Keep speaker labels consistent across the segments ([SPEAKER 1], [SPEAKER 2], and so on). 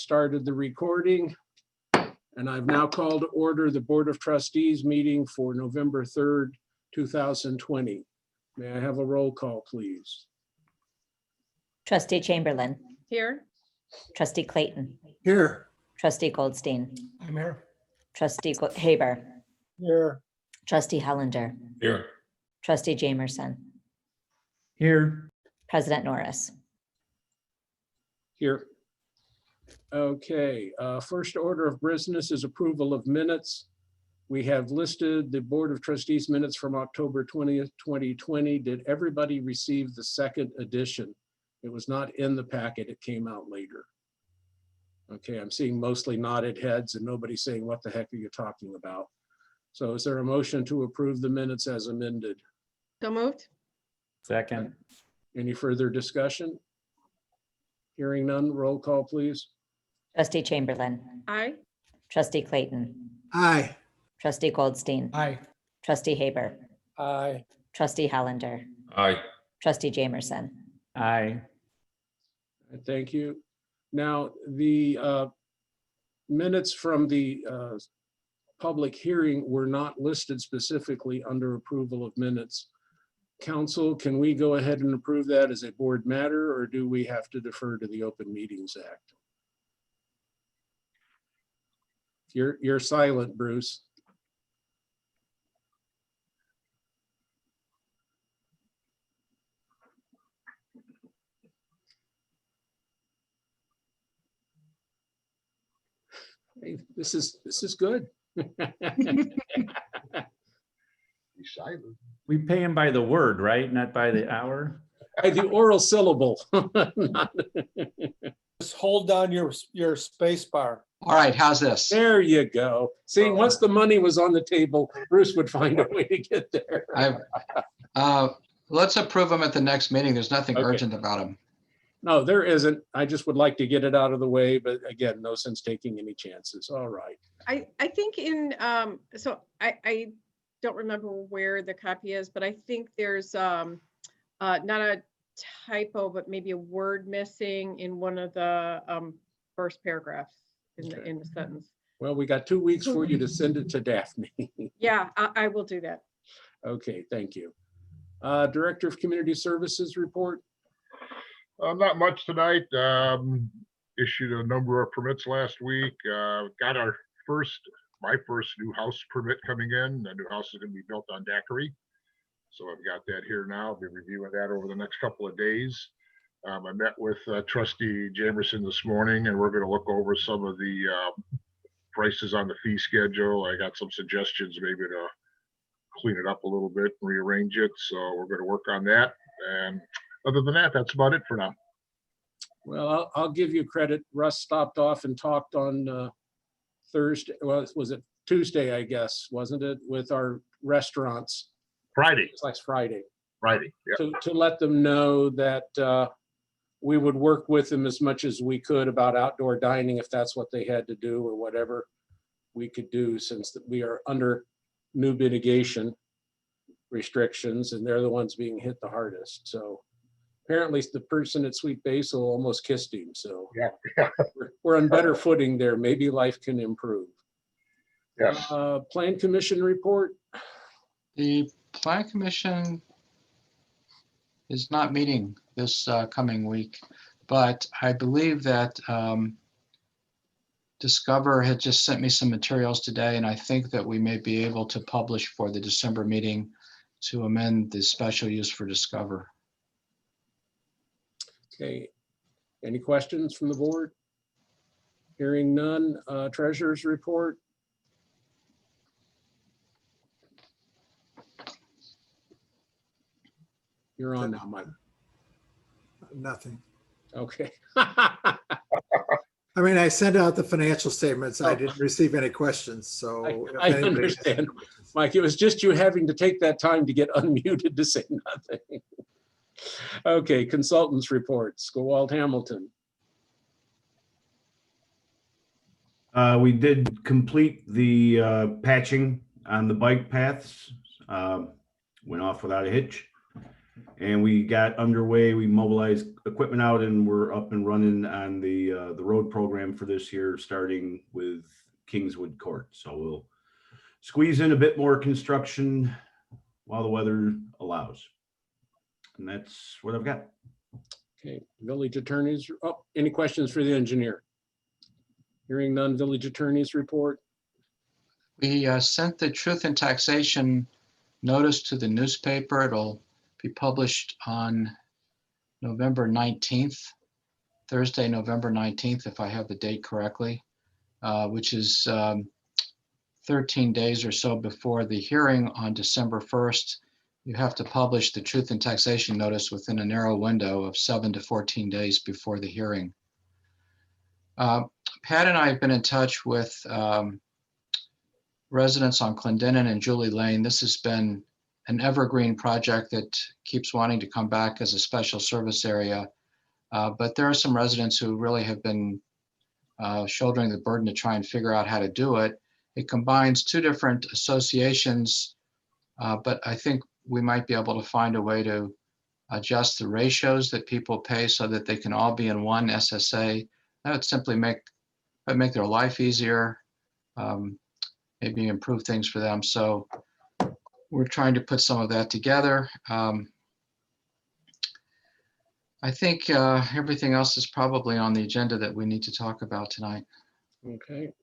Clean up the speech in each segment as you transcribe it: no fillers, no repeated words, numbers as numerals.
[SPEAKER 1] started the recording, and I've now called to order the Board of Trustees meeting for November 3rd, 2020. May I have a roll call, please?
[SPEAKER 2] Trustee Chamberlain.
[SPEAKER 3] Here.
[SPEAKER 2] Trustee Clayton.
[SPEAKER 4] Here.
[SPEAKER 2] Trustee Goldstein.
[SPEAKER 4] I'm here.
[SPEAKER 2] Trustee Haber.
[SPEAKER 4] Here.
[SPEAKER 2] Trustee Hollander.
[SPEAKER 5] Here.
[SPEAKER 2] Trustee Jamerson.
[SPEAKER 4] Here.
[SPEAKER 2] President Norris.
[SPEAKER 1] Here. Okay, first order of business is approval of minutes. We have listed the Board of Trustees minutes from October 20th, 2020. Did everybody receive the second edition? It was not in the packet, it came out later. Okay, I'm seeing mostly nodded heads and nobody saying, what the heck are you talking about? So is there a motion to approve the minutes as amended?
[SPEAKER 3] So moved.
[SPEAKER 4] Second.
[SPEAKER 1] Any further discussion? Hearing none, roll call, please.
[SPEAKER 2] Trustee Chamberlain.
[SPEAKER 3] Aye.
[SPEAKER 2] Trustee Clayton.
[SPEAKER 4] Aye.
[SPEAKER 2] Trustee Goldstein.
[SPEAKER 4] Aye.
[SPEAKER 2] Trustee Haber.
[SPEAKER 4] Aye.
[SPEAKER 2] Trustee Hollander.
[SPEAKER 5] Aye.
[SPEAKER 2] Trustee Jamerson.
[SPEAKER 4] Aye.
[SPEAKER 1] Thank you. Now, the minutes from the public hearing were not listed specifically under approval of minutes. Council, can we go ahead and approve that as a board matter, or do we have to defer to the Open Meetings Act? You're silent, Bruce. Hey, this is good.
[SPEAKER 4] We pay him by the word, right? Not by the hour?
[SPEAKER 1] By the oral syllable.
[SPEAKER 6] Just hold down your space bar.
[SPEAKER 7] All right, how's this?
[SPEAKER 1] There you go. See, once the money was on the table, Bruce would find a way to get there.
[SPEAKER 7] Let's approve them at the next meeting. There's nothing
[SPEAKER 1] Okay.
[SPEAKER 7] urgent about them.
[SPEAKER 1] No, there isn't. I just would like to get it out of the way, but again, no sense taking any chances. All right.
[SPEAKER 3] I think in, so I don't remember where the copy is, but I think there's not a typo, but maybe a word missing in one of the first paragraphs in the sentence.
[SPEAKER 1] Well, we got 2 weeks for you to send it to Daphne.
[SPEAKER 3] Yeah, I will do that.
[SPEAKER 1] Okay, thank you. Director of Community Services report.
[SPEAKER 5] Not much tonight. Issued a number of permits last week. Got my first new house permit coming in. The new house is going to be built on Daiquiri. So I've got that here now. I'll be reviewing that over the next couple of days. I met with Trustee Jamerson this morning, and we're going to look over some of the prices on the fee schedule. I got some suggestions maybe to clean it up a little bit, rearrange it. So we're going to work on that. And other than that, that's about it for now.
[SPEAKER 1] Well, I'll give you credit. Russ stopped off and talked on Thursday. Well, was it Tuesday, I guess, wasn't it? With our restaurants.
[SPEAKER 5] Friday.
[SPEAKER 1] It's like Friday.
[SPEAKER 5] Friday. Yeah.
[SPEAKER 1] To let them know that we would work with them as much as we could about outdoor dining if that's what they had to do, or whatever we could do, since we are under new mitigation restrictions and they're the ones being hit the hardest. So apparently the person at Sweet Basil almost kissed him. So
[SPEAKER 5] Yeah.
[SPEAKER 1] we're on better footing there. Maybe life can improve.
[SPEAKER 5] Yes.
[SPEAKER 1] Plan Commission report.
[SPEAKER 7] The Plan Commission is not meeting this coming week, but I believe that Discover had just sent me some materials today, and I think that we may be able to publish for the December meeting to amend the special use for Discover.
[SPEAKER 1] Okay. Any questions from the board? Hearing none. Treasurer's report. You're on now, Mike.
[SPEAKER 8] Nothing.
[SPEAKER 1] Okay.
[SPEAKER 8] I mean, I sent out the financial statements. I didn't receive any questions, so. if
[SPEAKER 1] I
[SPEAKER 8] anybody has
[SPEAKER 1] understand.
[SPEAKER 8] any questions.
[SPEAKER 1] Mike, it was just you having to take that time to get unmuted to say nothing. Okay, consultants reports. Gowald Hamilton.
[SPEAKER 9] We did complete the patching on the bike paths. Went off without a hitch. And we got underway, we mobilized equipment out and we're up and running on the road program for this year, starting with Kingswood Court. So we'll squeeze in a bit more construction while the weather allows. And that's what I've got.
[SPEAKER 1] Okay, village attorneys, oh, any questions for the engineer? Hearing none, village attorneys report.
[SPEAKER 7] We sent the truth in taxation notice to the newspaper. It'll be published on November 19th, Thursday, November 19th, if I have the date correctly, which is 13 days or so before the hearing on December 1st. You have to publish the truth in taxation notice within a narrow window of 7 to 14 days before the hearing. Pat and I have been in touch with residents on Clendenin and Julie Lane. This has been an evergreen project that keeps wanting to come back as a special service area. But there are some residents who really have been shouldering the burden to try and figure out how to do it. It combines two different associations, but I think we might be able to find a way to adjust the ratios that people pay so that they can all be in one SSA. That would simply make their life easier, maybe improve things for them. So we're trying to put some of that together. I think everything else is probably on the agenda that we need to talk about tonight.
[SPEAKER 1] Okay.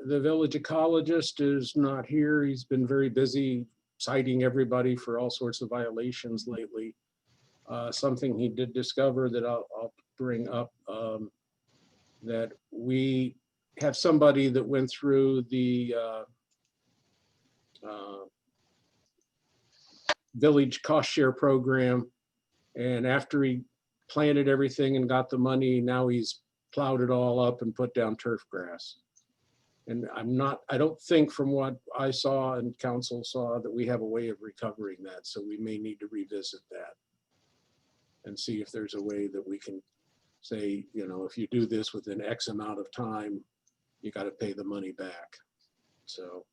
[SPEAKER 1] The village ecologist is not here. He's been very busy citing everybody for all sorts of violations lately. Something he did discover that I'll bring up, that we have somebody that went through the village cost share program. And after he planted everything and got the money, now he's plowed it all up and put down turf grass. And I don't think from what I saw and council saw that we have a way of recovering that. So we may need to revisit that and see if there's a way that we can say, you know, if you do this within X amount of time, you got to pay the money back. So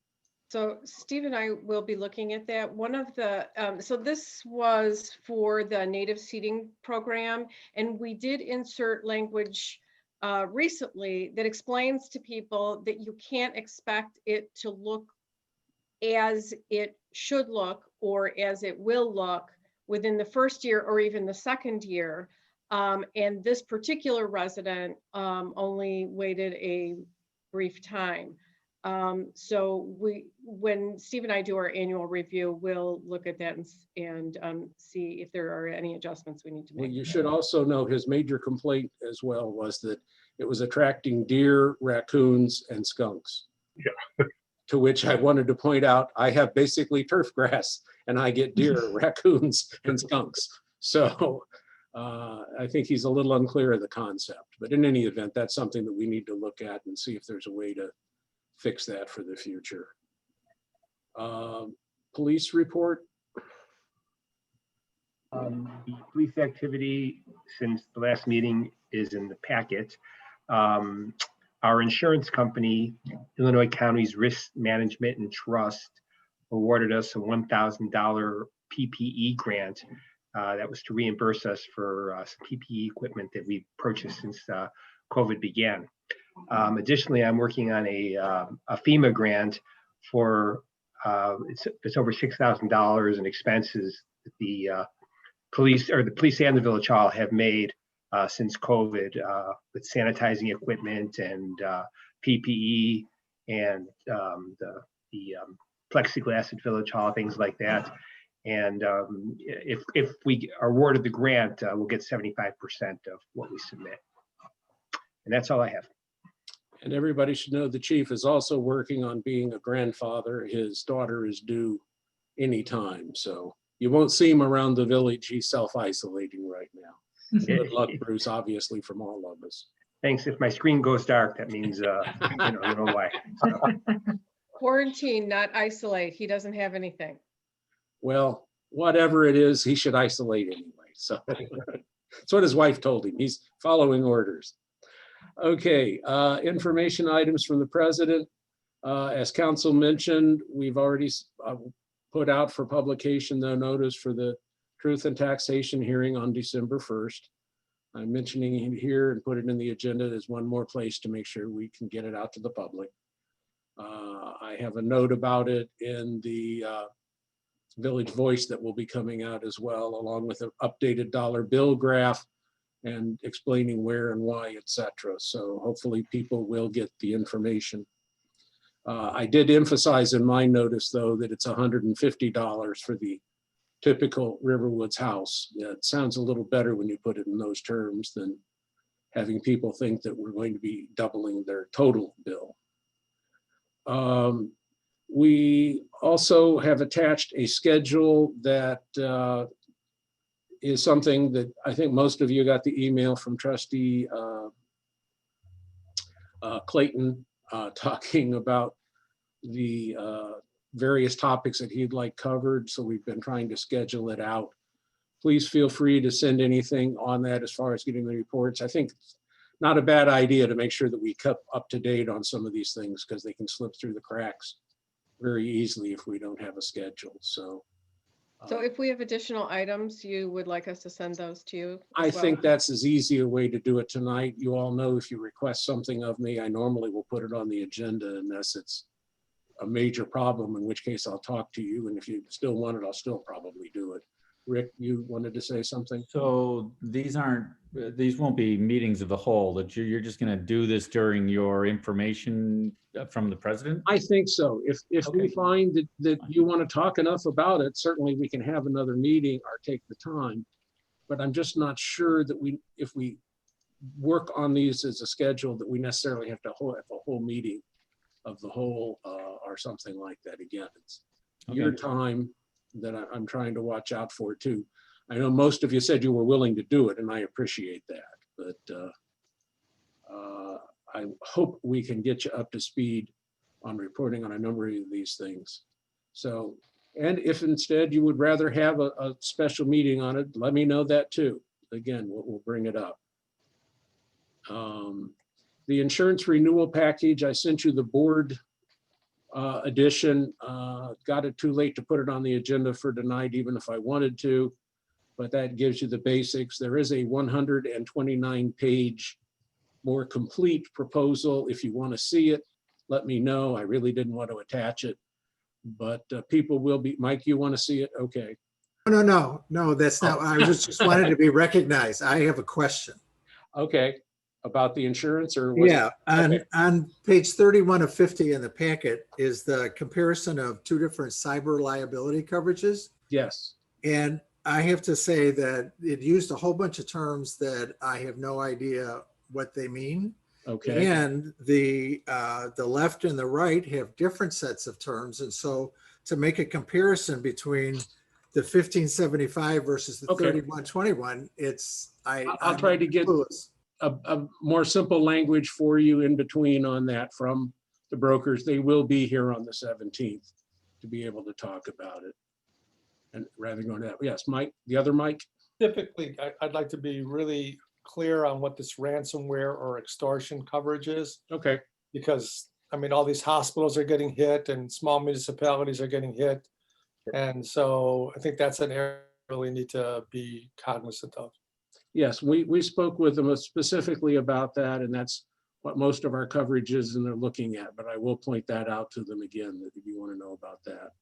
[SPEAKER 3] Steve and I will be looking at that. One of the, so this was for the native seeding program, and we did insert language recently that explains to people that you can't expect it to look as it should look or as it will look within the first year or even the second year. And this particular resident only waited a brief time. So when Steve and I do our annual review, we'll look at that and see if there are any adjustments we need to
[SPEAKER 1] well,
[SPEAKER 3] make.
[SPEAKER 1] you should also know his major complaint as well was that it was attracting deer, raccoons, and skunks.
[SPEAKER 5] Yeah.
[SPEAKER 1] To which I wanted to point out, I have basically turf grass and I get deer, raccoons, and skunks. So I think he's a little unclear of the concept, but in any event, that's something that we need to look at and see if there's a way to fix that for the future. Police report.
[SPEAKER 10] The police activity since the last meeting is in the packet. Our insurance company, Illinois County's Risk Management and Trust, awarded us a $1,000 PPE grant that was to reimburse us for some PPE equipment that we purchased since COVID began. Additionally, I'm working on a FEMA grant for it's over $6,000 in expenses that the police and the village hall have made since COVID with sanitizing equipment and PPE and the plexiglass at village hall, things like that. And if we are awarded the grant, we'll get 75% of what we submit. And that's all I have.
[SPEAKER 1] And everybody should know the chief is also working on being a grandfather. His daughter is due anytime. So you won't see him around the village. He's self-isolating right now. Good luck, Bruce, obviously from all of us.
[SPEAKER 10] Thanks. If my screen goes dark, that means, you know why. So.
[SPEAKER 3] Quarantine, not isolate. He doesn't have anything.
[SPEAKER 1] Well, whatever it is, he should isolate anyway. So that's what his wife told him. He's following orders. Okay, information items from the president. As council mentioned, we've already put out for publication the notice for the Truth and Taxation hearing on December 1st. I'm mentioning it here and put it in the agenda as one more place to make sure we can get it out to the public. I have a note about it in the Village Voice that will be coming out as well, along with an updated dollar bill graph and explaining where and why, etc. So hopefully people will get the information. I did emphasize in my notice, though, that it's $150 for the typical Riverwoods house. It sounds a little better when you put it in those terms than having people think that we're going to be doubling their total bill. We also have attached a schedule that is something that I think most of you got the email from Trustee Clayton talking about the various topics that he'd like covered. So we've been trying to schedule it out. Please feel free to send anything on that as far as getting the reports. I think it's not a bad idea to make sure that we keep up to date on some of these things because they can slip through the cracks very easily if we don't have a schedule. So
[SPEAKER 3] if we have additional items, you would like us to send those to you?
[SPEAKER 1] I
[SPEAKER 3] as well?
[SPEAKER 1] think that's as easy a way to do it tonight. You all know if you request something of me, I normally will put it on the agenda unless it's a major problem, in which case I'll talk to you. And if you still want it, I'll still probably do it. Rick, you wanted to say something?
[SPEAKER 4] So these won't be meetings of the whole, that you're just going to do this during your information from the president?
[SPEAKER 1] I think so. If we
[SPEAKER 4] Okay.
[SPEAKER 1] find that you want to talk enough about it, certainly we can have another meeting or take the time. But I'm just not sure that if we work on these as a schedule, that we necessarily have to have a whole meeting of the whole or something like that. Again, it's your
[SPEAKER 4] Okay.
[SPEAKER 1] time that I'm trying to watch out for too. I know most of you said you were willing to do it, and I appreciate that. But I hope we can get you up to speed on reporting on a number of these things. So, and if instead you would rather have a special meeting on it, let me know that too. Again, we'll bring it up. The insurance renewal package, I sent you the board edition. Got it too late to put it on the agenda for tonight, even if I wanted to, but that gives you the basics. There is a 129-page more complete proposal. If you want to see it, let me know. I really didn't want to attach it, but people will be. Mike, you want to see it? Okay.
[SPEAKER 8] No, that's not. I just wanted to be recognized. I have a question.
[SPEAKER 1] Okay. About the insurance or? Was
[SPEAKER 8] Yeah,
[SPEAKER 1] okay.
[SPEAKER 8] on page 31 of 50 in the packet is the comparison of two different cyber liability coverages.
[SPEAKER 1] Yes.
[SPEAKER 8] And I have to say that it used a whole bunch of terms that I have no idea what they mean.
[SPEAKER 1] Okay.
[SPEAKER 8] And the left and the right have different sets of terms. And so to make a comparison between the 1575 versus the
[SPEAKER 1] Okay.
[SPEAKER 8] 3121,
[SPEAKER 1] I'll try to get a more simple language for you in between on that from the brokers. They will be here on the 17th to be able to talk about it. And rather than going to that, yes, Mike, the other Mike.
[SPEAKER 6] Typically, I'd like to be really clear on what this ransomware or extortion coverage is,
[SPEAKER 1] Okay.
[SPEAKER 6] because I mean, all these hospitals are getting hit and small municipalities are getting hit. And so I think that's an area we really need to be cognizant of.
[SPEAKER 1] Yes, we spoke with them specifically about that, and that's what most of our coverage is and they're looking at, but I will point that out to them again if you want to know about that.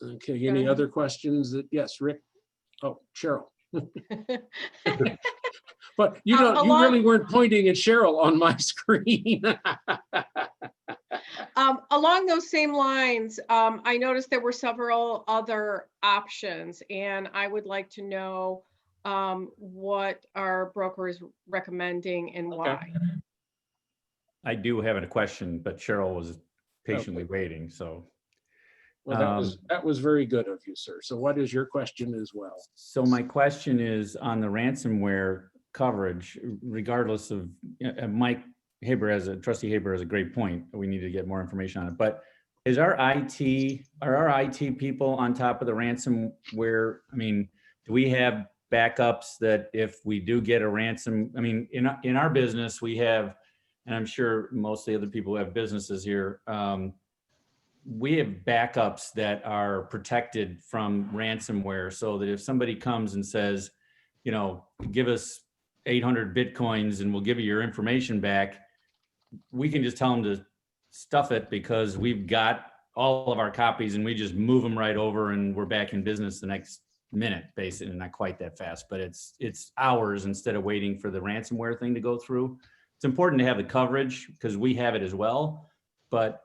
[SPEAKER 1] Okay, any other questions? Yes, Rick? Oh, Cheryl. But you know, you really weren't pointing at Cheryl on my screen.
[SPEAKER 3] Along those same lines, I noticed there were several other options, and I would like to know what our broker is recommending and why.
[SPEAKER 4] I do have a question, but Cheryl was patiently waiting, so.
[SPEAKER 1] Well, that was very good of you, sir. So what is your question as well?
[SPEAKER 4] So my question is on the ransomware coverage, regardless of, Mike Haber Trustee Haber has a great point. We need to get more information on it, but are our IT people on top of the ransomware? I mean, do we have backups that if we do get a ransom, I mean, in our business, we have, and I'm sure most of the other people who have businesses here, we have backups that are protected from ransomware, so that if somebody comes and says, you know, give us 800 Bitcoins and we'll give you your information back, we can just tell them to stuff it because we've got all of our copies and we just move them right over and we're back in business the next minute, basically. Not quite that fast, but it's hours instead of waiting for the ransomware thing to go through. It's important to have the coverage because we have it as well, but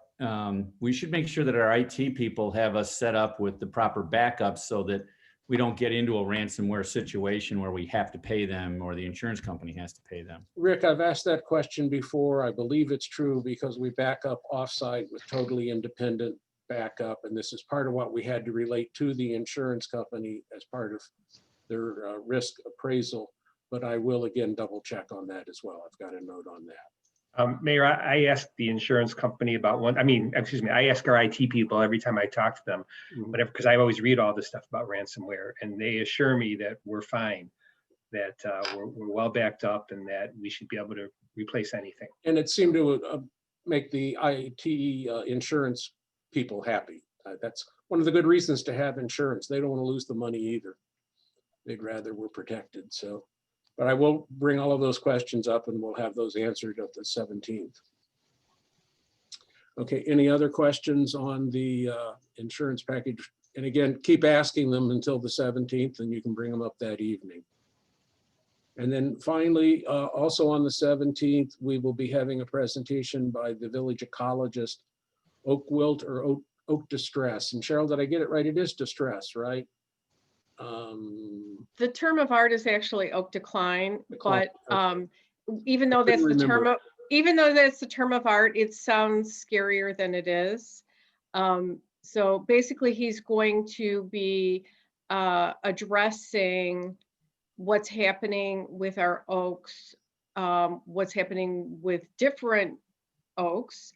[SPEAKER 4] we should make sure that our IT people have us set up with the proper backups so that we don't get into a ransomware situation where we have to pay them or the insurance company has to pay them.
[SPEAKER 1] Rick, I've asked that question before. I believe it's true because we back up offsite with totally independent backup. And this is part of what we had to relate to the insurance company as part of their risk appraisal. But I will again double check on that as well. I've got a note on that.
[SPEAKER 10] Mayor, I asked the insurance company about I ask our IT people every time I talk to them, because I always read all this stuff about ransomware, and they assure me that we're fine, that we're well backed up and that we should be able to replace anything.
[SPEAKER 1] And it seemed to make the IT insurance people happy. That's one of the good reasons to have insurance. They don't want to lose the money either. They'd rather we're protected. So, but I will bring all of those questions up and we'll have those answered at the 17th. Okay, any other questions on the insurance package? And again, keep asking them until the 17th and you can bring them up that evening. And then finally, also on the 17th, we will be having a presentation by the village ecologist, oak wilt or oak distress. And Cheryl, did I get it right? It is distress, right?
[SPEAKER 3] The term of art is actually oak decline,
[SPEAKER 1] Decline,
[SPEAKER 3] but even though that's the term of, even though that's the term of art, it sounds scarier than it is. So basically he's going to be addressing what's happening with our oaks, what's happening with different oaks,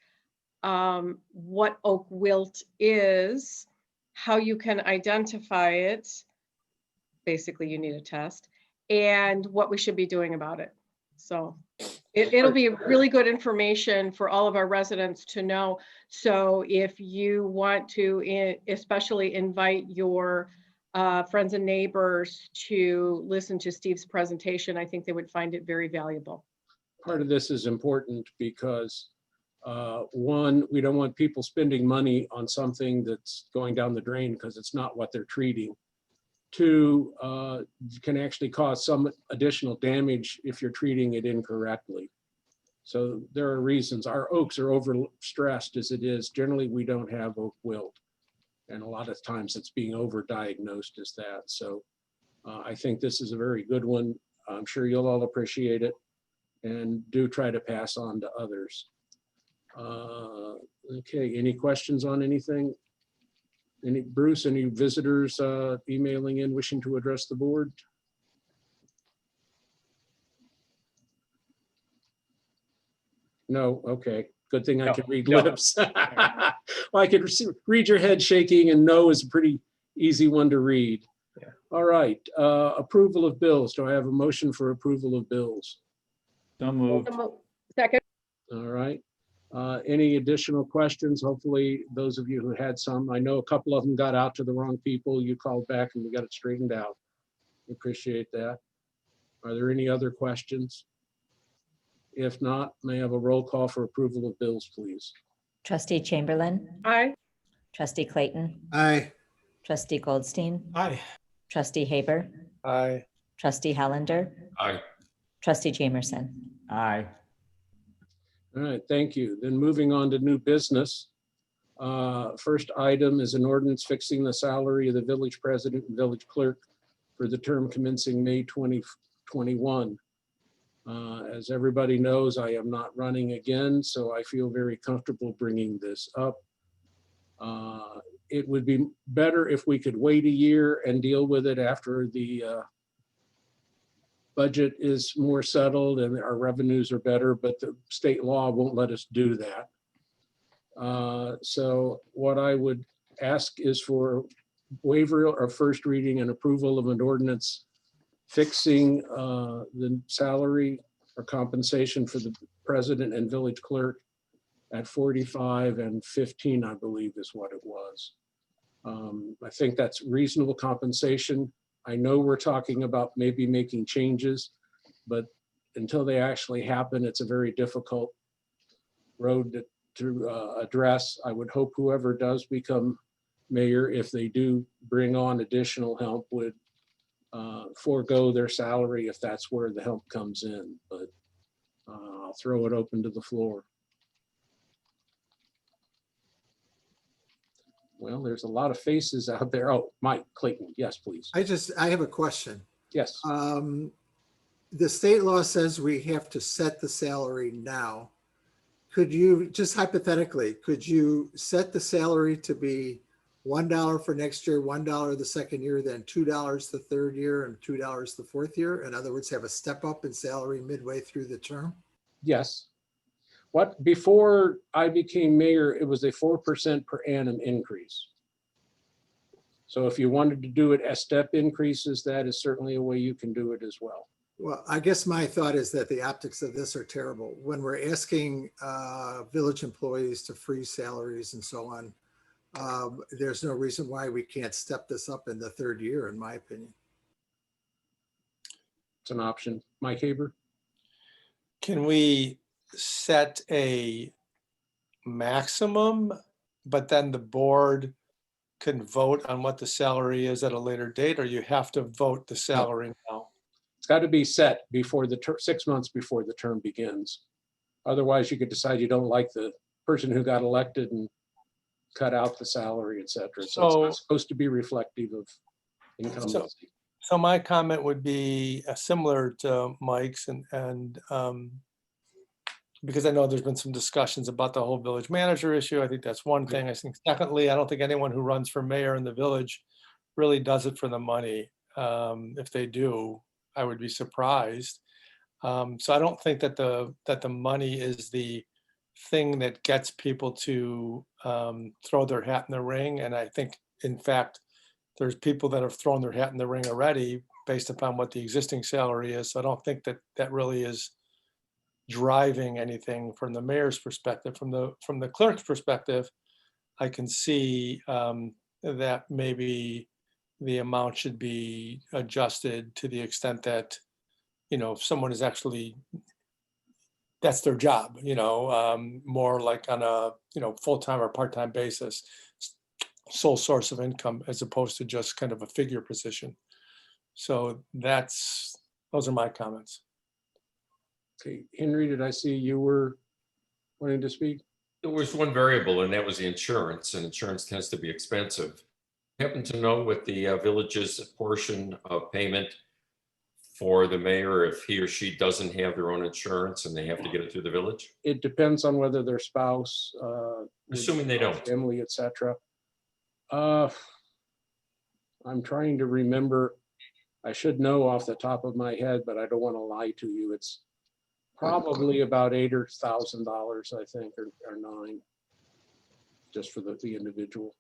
[SPEAKER 3] what oak wilt is, how you can identify it. Basically, you need a test, and what we should be doing about it. So it'll be really good information for all of our residents to know. So if you want to especially invite your friends and neighbors to listen to Steve's presentation, I think they would find it very valuable.
[SPEAKER 1] Part of this is important because one, we don't want people spending money on something that's going down the drain because it's not what they're treating. Two, can actually cause some additional damage if you're treating it incorrectly. So there are reasons. Our oaks are overstressed as it is. Generally, we don't have oak wilt. And a lot of times it's being overdiagnosed as that. So I think this is a very good one. I'm sure you'll all appreciate it and do try to pass on to others. Okay, any questions on anything? Bruce, any visitors emailing in wishing to address the board? No, okay. Good thing I can read lips. Well, I could read your head shaking, and no is a pretty easy one to read.
[SPEAKER 10] Yeah.
[SPEAKER 1] All right, approval of bills. Do I have a motion for approval of bills?
[SPEAKER 4] So moved.
[SPEAKER 3] Second.
[SPEAKER 1] All right. Any additional questions? Hopefully those of you who had some, I know a couple of them got out to the wrong people. You called back and we got it straightened out. We appreciate that. Are there any other questions? If not, may I have a roll call for approval of bills, please?
[SPEAKER 2] Trustee Chamberlain,
[SPEAKER 3] Aye.
[SPEAKER 2] trustee Clayton,
[SPEAKER 8] Aye.
[SPEAKER 2] trustee Goldstein,
[SPEAKER 6] Aye.
[SPEAKER 2] trustee Haber,
[SPEAKER 6] Aye.
[SPEAKER 2] trustee Hollander,
[SPEAKER 9] Aye.
[SPEAKER 2] trustee Jamerson.
[SPEAKER 4] Aye.
[SPEAKER 1] All right, thank you. Then moving on to new business. First item is an ordinance fixing the salary of the village president and village clerk for the term commencing May 2021. As everybody knows, I am not running again, so I feel very comfortable bringing this up. It would be better if we could wait a year and deal with it after the budget is more settled and our revenues are better, but the state law won't let us do that. So what I would ask is for waiver of first reading and approval of an ordinance fixing the salary or compensation for the president and village clerk at 45 and 15, I believe is what it was. I think that's reasonable compensation. I know we're talking about maybe making changes, but until they actually happen, it's a very difficult road to address. I would hope whoever does become mayor, if they do bring on additional help, would forego their salary if that's where the help comes in. But I'll throw it open to the floor. Well, there's a lot of faces out there. Oh, Mike Clayton. Yes, please.
[SPEAKER 8] I have a question.
[SPEAKER 1] Yes.
[SPEAKER 8] The state law says we have to set the salary now. Could you, just hypothetically, could you set the salary to be $1 for next year, $1 the second year, then $2 the third year, and $2 the fourth year? In other words, have a step up in salary midway through the term?
[SPEAKER 1] Yes. What, before I became mayor, it was a 4% per annum increase. So if you wanted to do it as step increases, that is certainly a way you can do it as well.
[SPEAKER 8] Well, I guess my thought is that the optics of this are terrible. When we're asking village employees to freeze salaries and so on, there's no reason why we can't step this up in the third year, in my opinion.
[SPEAKER 1] It's an option. Mike Haber?
[SPEAKER 6] Can we set a maximum, but then the board can vote on what the salary is at a later date, or you have to vote the salary now?
[SPEAKER 1] It's got to be set before the 6 months before the term begins. Otherwise, you could decide you don't like the person who got elected and cut out the salary, et cetera. So it's not supposed to be reflective of incumbency.
[SPEAKER 6] So my comment would be similar to Mike's, and because I know there's been some discussions about the whole village manager issue. I think that's one thing. I think secondly, I don't think anyone who runs for mayor in the village really does it for the money. If they do, I would be surprised. So I don't think that the money is the thing that gets people to throw their hat in the ring. And I think, in fact, there's people that have thrown their hat in the ring already based upon what the existing salary is. So I don't think that that really is driving anything from the mayor's perspective. From the clerk's perspective, I can see that maybe the amount should be adjusted to the extent that, if someone is actually, that's their job, more like on a, full-time or part-time basis, sole source of income, as opposed to just kind of a figure position. So those are my comments.
[SPEAKER 1] Okay, Henry, did I see you were wanting to speak?
[SPEAKER 11] There was one variable, and that was the insurance, and insurance tends to be expensive. Happen to know what the village's portion of payment for the mayor if he or she doesn't have their own insurance and they have to get it through the village?
[SPEAKER 1] It depends on whether their spouse,
[SPEAKER 11] Assuming they don't.
[SPEAKER 1] family, et cetera. I'm trying to remember. I should know off the top of my head, but I don't want to lie to you. It's probably about $8,000 or $1,000, I think, or $9,000, just for the individual.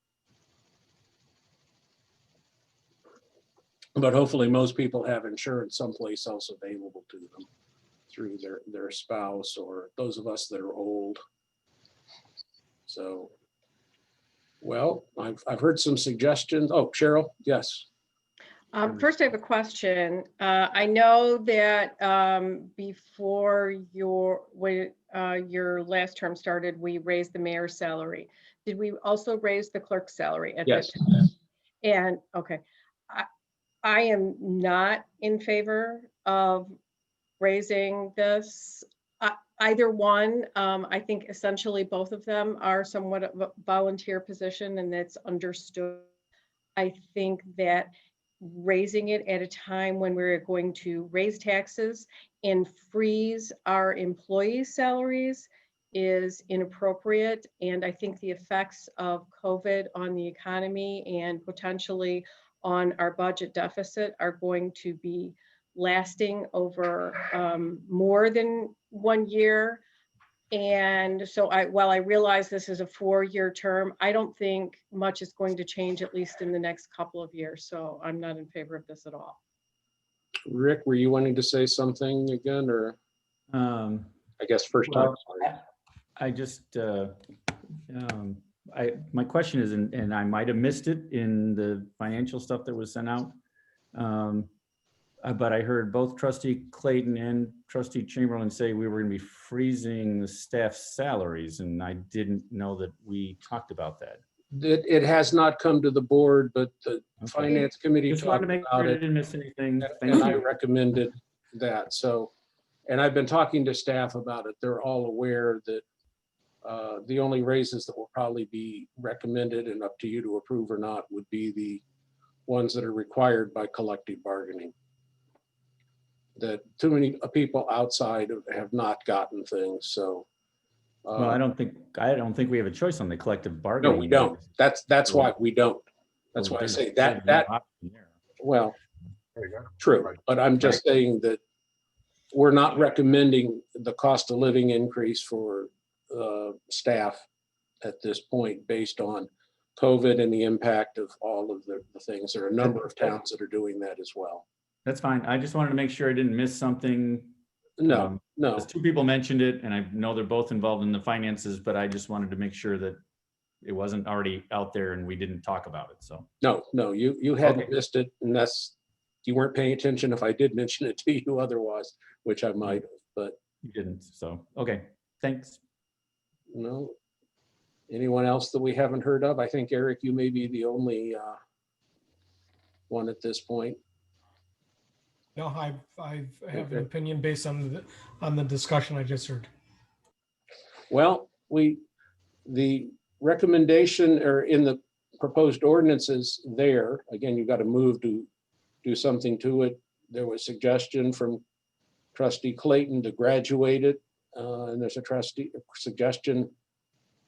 [SPEAKER 1] But hopefully most people have insurance someplace else available to them through their spouse or those of us that are old. So, well, I've heard some suggestions. Oh, Cheryl, yes.
[SPEAKER 3] First, I have a question. I know that before your last term started, we raised the mayor's salary. Did we also raise the clerk's salary at that
[SPEAKER 1] Yes.
[SPEAKER 3] time? And okay, I am not in favor of raising this. Either one. I think essentially both of them are somewhat of a volunteer position, and that's understood. I think that raising it at a time when we're going to raise taxes and freeze our employees' salaries is inappropriate. And I think the effects of COVID on the economy and potentially on our budget deficit are going to be lasting over more than 1 year. And so while I realize this is a 4-year term, I don't think much is going to change, at least in the next couple of years. So I'm not in favor of this at all.
[SPEAKER 1] Rick, were you wanting to say something again, or
[SPEAKER 4] Um,
[SPEAKER 1] I guess first time?
[SPEAKER 4] well, I just, my question is, and I might have missed it in the financial stuff that was sent out. But I heard both trustee Clayton and trustee Chamberlain say we were gonna be freezing the staff's salaries, and I didn't know that we talked about that.
[SPEAKER 1] It has not come to the board, but the
[SPEAKER 4] Okay.
[SPEAKER 1] finance committee
[SPEAKER 4] Just wanted
[SPEAKER 1] talked
[SPEAKER 4] to make
[SPEAKER 1] about
[SPEAKER 4] sure I
[SPEAKER 1] it.
[SPEAKER 4] didn't miss anything. Thank
[SPEAKER 1] And I
[SPEAKER 4] you.
[SPEAKER 1] recommended that. So, and I've been talking to staff about it. They're all aware that the only raises that will probably be recommended and up to you to approve or not would be the ones that are required by collective bargaining. That too many people outside have not gotten things, so.
[SPEAKER 4] Well, I don't think we have a choice on the collective
[SPEAKER 1] No,
[SPEAKER 4] bargaining.
[SPEAKER 1] we don't. That's why we don't. That's why I say that, well,
[SPEAKER 5] There you go.
[SPEAKER 1] true,
[SPEAKER 5] Right.
[SPEAKER 1] but I'm just saying that we're not recommending the cost of living increase for staff at this point based on COVID and the impact of all of the things. There are a number of towns that are doing that as well.
[SPEAKER 4] That's fine. I just wanted to make sure I didn't miss something.
[SPEAKER 1] No, no,
[SPEAKER 4] Because two people mentioned it, and I know they're both involved in the finances, but I just wanted to make sure that it wasn't already out there and we didn't talk about it, so.
[SPEAKER 1] no, you hadn't
[SPEAKER 4] Okay.
[SPEAKER 1] missed it, and you weren't paying attention if I did mention it to you otherwise, which I might have, but
[SPEAKER 4] You didn't, so, okay, thanks.
[SPEAKER 1] no. Anyone else that we haven't heard of? I think, Eric, you may be the only one at this point.
[SPEAKER 12] No, I have
[SPEAKER 1] Okay.
[SPEAKER 12] an opinion based on the discussion I just heard.
[SPEAKER 1] Well, the recommendation or in the proposed ordinances there, again, you've got to move to do something to it. There was suggestion from trustee Clayton to graduate it. And there's a trustee suggestion,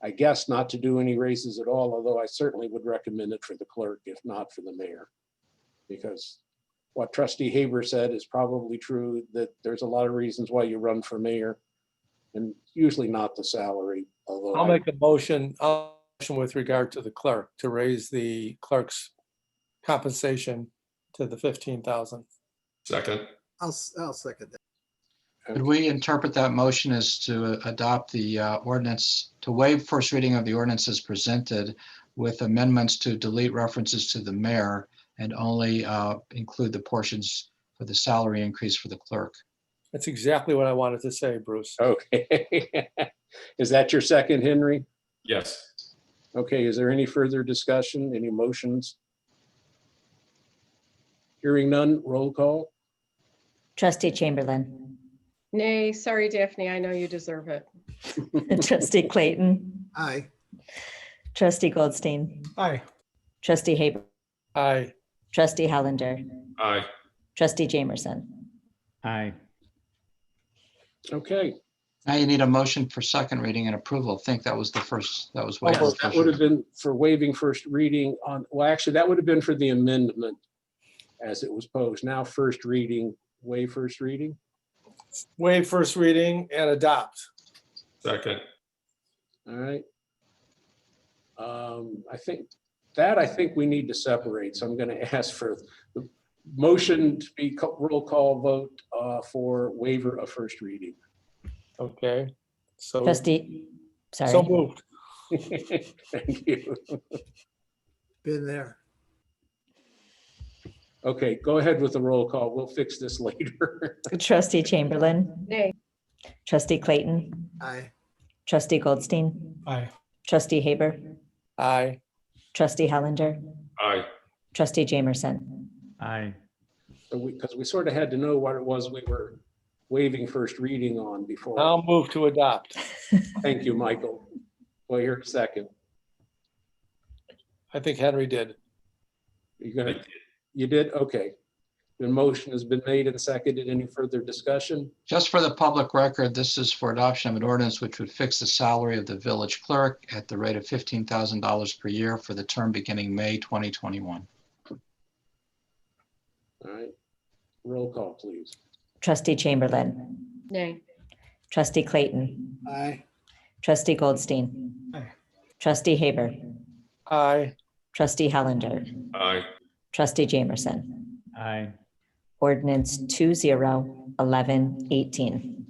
[SPEAKER 1] I guess, not to do any raises at all, although I certainly would recommend it for the clerk, if not for the mayor. Because what trustee Haber said is probably true, that there's a lot of reasons why you run for mayor, and usually not the salary, although.
[SPEAKER 6] I'll make a motion with regard to the clerk, to raise the clerk's compensation to the 15,000.
[SPEAKER 11] Second,
[SPEAKER 8] I'll second that.
[SPEAKER 7] Could we interpret that motion as to adopt the ordinance, to waive first reading of the ordinance as presented with amendments to delete references to the mayor and only include the portions for the salary increase for the clerk?
[SPEAKER 6] That's exactly what I wanted to say, Bruce.
[SPEAKER 1] Okay. Is that your second, Henry?
[SPEAKER 11] yes.
[SPEAKER 1] Okay, is there any further discussion, any motions? Hearing none, roll call.
[SPEAKER 2] Trustee Chamberlain,
[SPEAKER 3] Nay, sorry, Daphne, I know you deserve it.
[SPEAKER 2] trustee Clayton,
[SPEAKER 8] Aye.
[SPEAKER 2] trustee Goldstein,
[SPEAKER 12] Aye.
[SPEAKER 2] trustee Haber,
[SPEAKER 6] Aye.
[SPEAKER 2] trustee Hollander,
[SPEAKER 11] Aye.
[SPEAKER 2] trustee Jamerson.
[SPEAKER 4] Aye.
[SPEAKER 1] Okay,
[SPEAKER 7] Now you need a motion for second reading and approval. I think that was the first, that was.
[SPEAKER 1] well,
[SPEAKER 7] waived
[SPEAKER 1] that
[SPEAKER 7] first
[SPEAKER 1] would have
[SPEAKER 7] reading.
[SPEAKER 1] been for waiving first reading on, well, actually, that would have been for the amendment as it was posed. Now first reading, waive first reading.
[SPEAKER 6] Waive first reading and adopt.
[SPEAKER 11] Second,
[SPEAKER 1] All right. I think we need to separate. So I'm going to ask for the motion to be roll call vote for waiver of first reading.
[SPEAKER 6] Okay. So
[SPEAKER 2] Trustee,
[SPEAKER 6] so
[SPEAKER 2] sorry,
[SPEAKER 6] moved.
[SPEAKER 1] Thank you.
[SPEAKER 8] Been there.
[SPEAKER 1] Okay, go ahead with the roll call. We'll fix this later.
[SPEAKER 2] trustee Chamberlain,
[SPEAKER 3] Nay,
[SPEAKER 2] trustee Clayton,
[SPEAKER 8] Aye.
[SPEAKER 2] trustee Goldstein,
[SPEAKER 12] Aye.
[SPEAKER 2] trustee Haber,
[SPEAKER 6] Aye.
[SPEAKER 2] trustee Hollander,
[SPEAKER 11] aye.
[SPEAKER 2] trustee Jamerson.
[SPEAKER 4] Aye.
[SPEAKER 1] Because we sort of had to know what it was we were waiving first reading on before.
[SPEAKER 6] I'll move to adopt.
[SPEAKER 1] Thank you, Michael. Well, you're second.
[SPEAKER 6] I think Henry did.
[SPEAKER 1] You did? Okay. The motion has been made and seconded. Any further discussion?
[SPEAKER 7] Just for the public record, this is for adoption of an ordinance which would fix the salary of the village clerk at the rate of $15,000 per year for the term beginning May 2021.
[SPEAKER 1] All right. Roll call, please.
[SPEAKER 2] Trustee Chamberlain,
[SPEAKER 3] nay,
[SPEAKER 2] trustee Clayton,
[SPEAKER 8] Aye.
[SPEAKER 2] trustee Goldstein,
[SPEAKER 12] Aye.
[SPEAKER 2] trustee Haber,
[SPEAKER 6] Aye.
[SPEAKER 2] trustee Hollander,
[SPEAKER 11] Aye.
[SPEAKER 2] trustee Jamerson.
[SPEAKER 4] Aye.
[SPEAKER 2] Ordinance 2011-18.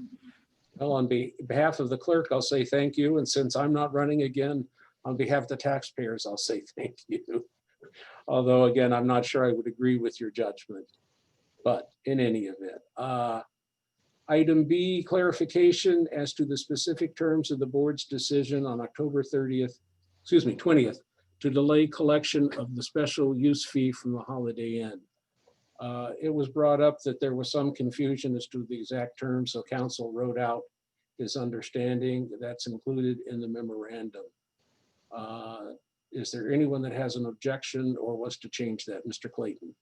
[SPEAKER 1] Well, on behalf of the clerk, I'll say thank you. And since I'm not running again, on behalf of the taxpayers, I'll say thank you. Although, again, I'm not sure I would agree with your judgment. But in any event, item B, clarification as to the specific terms of the board's decision on October 30th, excuse me, 20th, to delay collection of the special use fee from the Holiday Inn. It was brought up that there was some confusion as to the exact terms, so council wrote out his understanding. That's included in the memorandum. Is there anyone that has an objection or wants to change that? Mr. Clayton?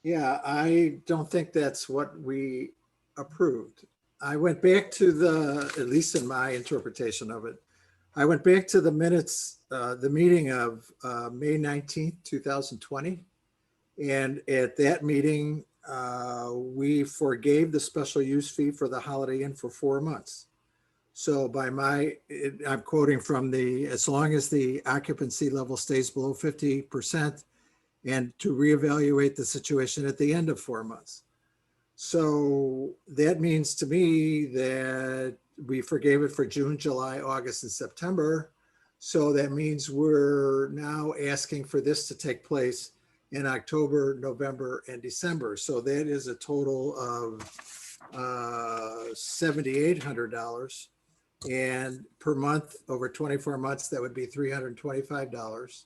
[SPEAKER 8] Yeah, I don't think that's what we approved. I went back to at least in my interpretation of it, I went back to the minutes, the meeting of May 19th, 2020. And at that meeting, we forgave the special use fee for the Holiday Inn for 4 months. So I'm quoting from as long as the occupancy level stays below 50%, and to reevaluate the situation at the end of 4 months. So that means to me that we forgave it for June, July, August, and September. So that means we're now asking for this to take place in October, November, and December. So that is a total of $7,800. And per month, over 24 months, that would be $325.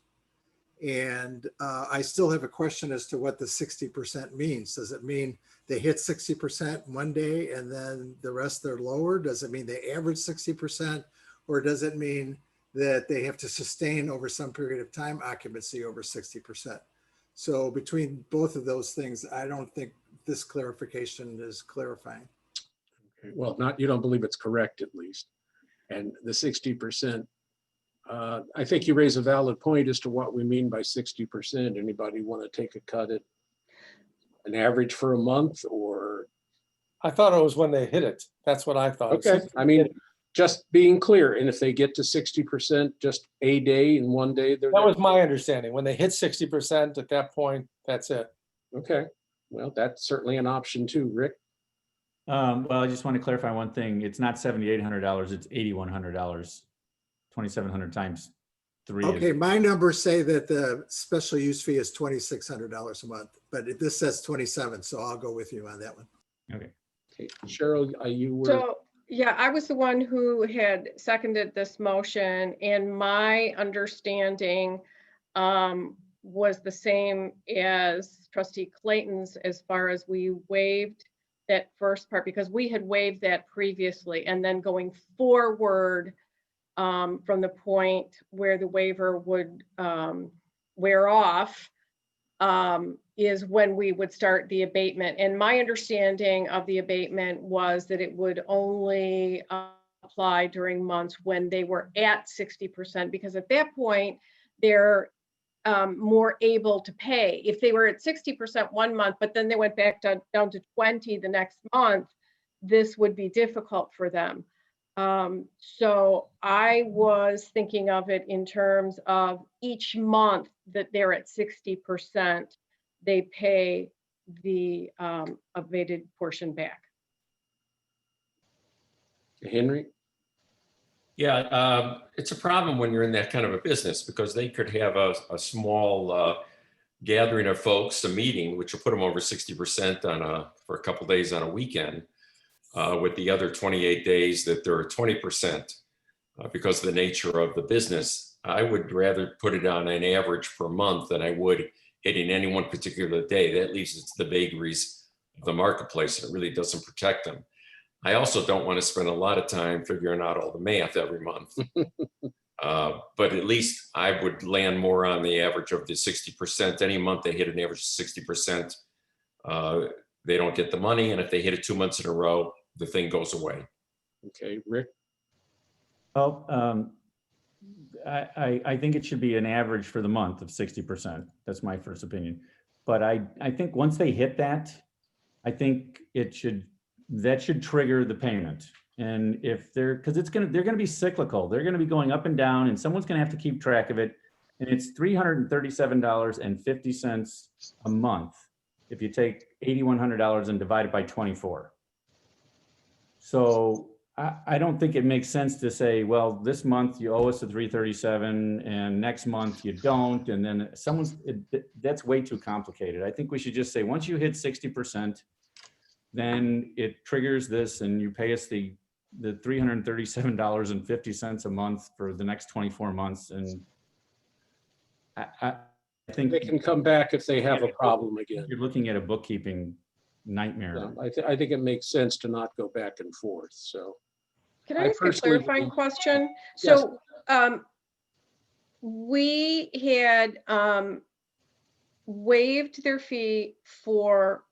[SPEAKER 8] And I still have a question as to what the 60% means. Does it mean they hit 60% one day and then the rest they're lower? Does it mean they average 60%? Or does it mean that they have to sustain over some period of time occupancy over 60%? So between both of those things, I don't think this clarification is clarifying.
[SPEAKER 1] Okay. Well, you don't believe it's correct, at least. And the 60%, I think you raise a valid point as to what we mean by 60%. Anybody want to take a cut at an average for a month, or?
[SPEAKER 6] I thought it was when they hit it. That's what I thought.
[SPEAKER 1] Okay, I mean, just being clear, and if they get to 60%, just a day in one day.
[SPEAKER 6] That was my understanding. When they hit 60%, at that point, that's it.
[SPEAKER 1] Okay, well, that's certainly an option too, Rick.
[SPEAKER 4] Well, I just want to clarify one thing. It's not $7,800, it's $8,100. 2,700 times 3.
[SPEAKER 8] Okay, my numbers say that the special use fee is $2,600 a month, but this says 27, so I'll go with you on that one.
[SPEAKER 4] Okay.
[SPEAKER 1] Okay, Cheryl, you were.
[SPEAKER 3] So, yeah, I was the one who had seconded this motion, and my understanding was the same as Trustee Clayton's, as far as we waived that first part, because we had waived that previously, and then going forward from the point where the waiver would wear off is when we would start the abatement. And my understanding of the abatement was that it would only apply during months when they were at 60%, because at that point, they're more able to pay. If they were at 60% one month, but then they went back down to 20 the next month, this would be difficult for them. So I was thinking of it in terms of each month that they're at 60%, they pay the abated portion back.
[SPEAKER 1] Henry?
[SPEAKER 11] Yeah, it's a problem when you're in that kind of a business, because they could have a small gathering of folks, a meeting, which will put them over 60% for a couple of days on a weekend, with the other 28 days that they're at 20% because of the nature of the business. I would rather put it on an average per month than I would hitting any one particular day. That leaves it to the vagaries of the marketplace, and it really doesn't protect them. I also don't want to spend a lot of time figuring out all the math every month. But at least I would land more on the average of the 60%. Any month they hit an average of 60%, they don't get the money. And if they hit it 2 months in a row, the thing goes away.
[SPEAKER 1] Okay, Rick?
[SPEAKER 4] Well, I think it should be an average for the month of 60%. That's my first opinion. But I think once they hit that, I think that should trigger the payment. And if they're going to be cyclical, they're going to be going up and down, and someone's going to have to keep track of it. And it's $337.50 a month if you take $8,100 and divide it by 24. So I don't think it makes sense to say, well, this month you owe us a 337 and next month you don't. And then that's way too complicated. I think we should just say, once you hit 60%, then it triggers this and you pay us the $337.50 a month for the next 24 months. And I think
[SPEAKER 1] They can come back if they have a problem again.
[SPEAKER 4] you're looking at a bookkeeping nightmare.
[SPEAKER 1] Yeah, I think it makes sense to not go back and forth, so.
[SPEAKER 3] Can
[SPEAKER 1] I
[SPEAKER 3] I ask a
[SPEAKER 1] personally
[SPEAKER 3] clarifying
[SPEAKER 1] believe-
[SPEAKER 3] question?
[SPEAKER 1] Yes.
[SPEAKER 3] So, we had, waived their fee for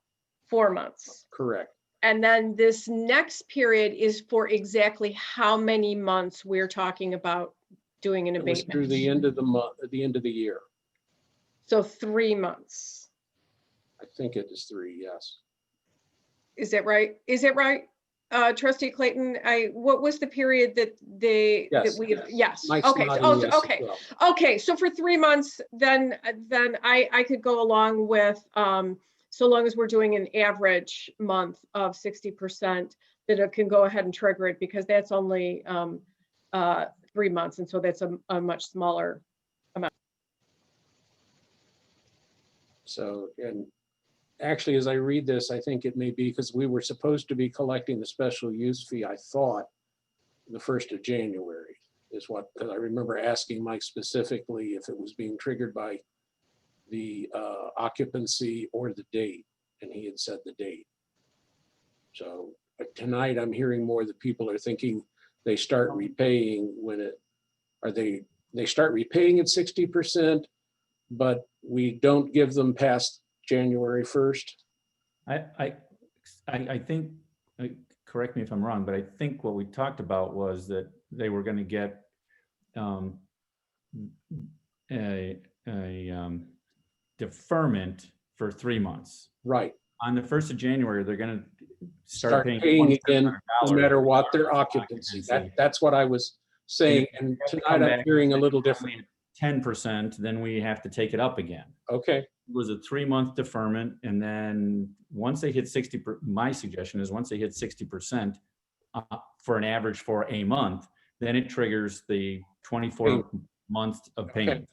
[SPEAKER 3] 4 months.
[SPEAKER 1] Correct.
[SPEAKER 3] And then this next period is for exactly how many months we're talking about doing an
[SPEAKER 1] It was through
[SPEAKER 3] abatement?
[SPEAKER 1] the end of the month, at the end of the year.
[SPEAKER 3] So 3 months.
[SPEAKER 1] I think it is 3, yes.
[SPEAKER 3] Is that right? Is that right? Trustee Clayton, what was the period that that
[SPEAKER 1] Yes.
[SPEAKER 3] we, yes,
[SPEAKER 1] Mike's
[SPEAKER 3] okay,
[SPEAKER 1] nodding
[SPEAKER 3] oh,
[SPEAKER 1] yes as
[SPEAKER 3] okay.
[SPEAKER 1] well.
[SPEAKER 3] Okay, so for 3 months, then I could go along with, so long as we're doing an average month of 60%, that it can go ahead and trigger it, because that's only 3 months, and so that's a much smaller.
[SPEAKER 1] So, and actually, as I read this, I think it may be because we were supposed to be collecting the special use fee, I thought, the 1st of January is what, because I remember asking Mike specifically if it was being triggered by the occupancy or the date, and he had said the date. So tonight I'm hearing more that people are thinking they start repaying when it, they start repaying at 60%, but we don't give them past January 1st.
[SPEAKER 4] I think, correct me if I'm wrong, but I think what we talked about was that they were going to get a deferment for 3 months.
[SPEAKER 1] Right.
[SPEAKER 4] On the 1st of January, they're going to
[SPEAKER 1] Start
[SPEAKER 4] start
[SPEAKER 1] paying again, no
[SPEAKER 4] $2,700
[SPEAKER 1] matter what their occupancy. That's what I was saying. And tonight I'm hearing a little different.
[SPEAKER 4] 10%, then we have to take it up again.
[SPEAKER 1] Okay,
[SPEAKER 4] It was a 3-month deferment, and then once they hit 60, my suggestion is once they hit 60% for an average for a month, then it triggers the 24 months of payment.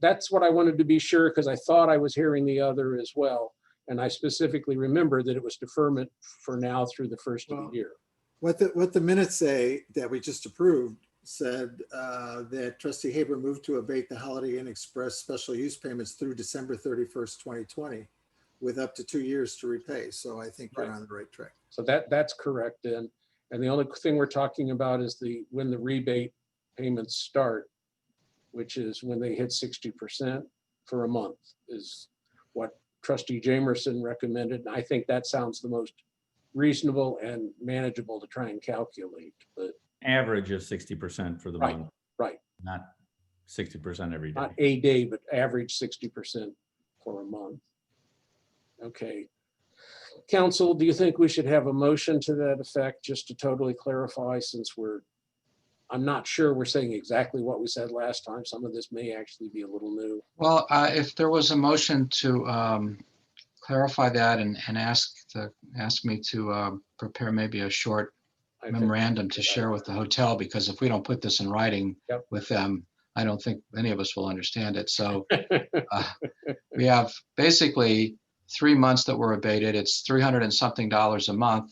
[SPEAKER 1] that's what I wanted to be sure, because I thought I was hearing the other as well. And I specifically remember that it was deferment for now through the 1st of the year.
[SPEAKER 8] What the minutes say that we just approved said that Trustee Haber moved to abate the Holiday Inn Express special use payments through December 31st, 2020, with up to 2 years to repay. So I think you're on the right track.
[SPEAKER 1] So that's correct. And the only thing we're talking about is when the rebate payments start, which is when they hit 60% for a month, is what Trustee Jamerson recommended. And I think that sounds the most reasonable and manageable to try and calculate, but
[SPEAKER 4] Average of 60% for the
[SPEAKER 1] Right,
[SPEAKER 4] month.
[SPEAKER 1] right.
[SPEAKER 4] Not 60% every day.
[SPEAKER 1] not a day, but average 60% for a month. Okay. Council, do you think we should have a motion to that effect, just to totally clarify, since I'm not sure we're saying exactly what we said last time. Some of this may actually be a little new.
[SPEAKER 7] Well, if there was a motion to clarify that and ask me to prepare maybe a short
[SPEAKER 1] I think-
[SPEAKER 7] memorandum to share with the hotel, because if we don't put this in writing
[SPEAKER 1] Yep.
[SPEAKER 7] with them, I don't think any of us will understand it. So we have basically 3 months that were abated. It's $300 and something a month.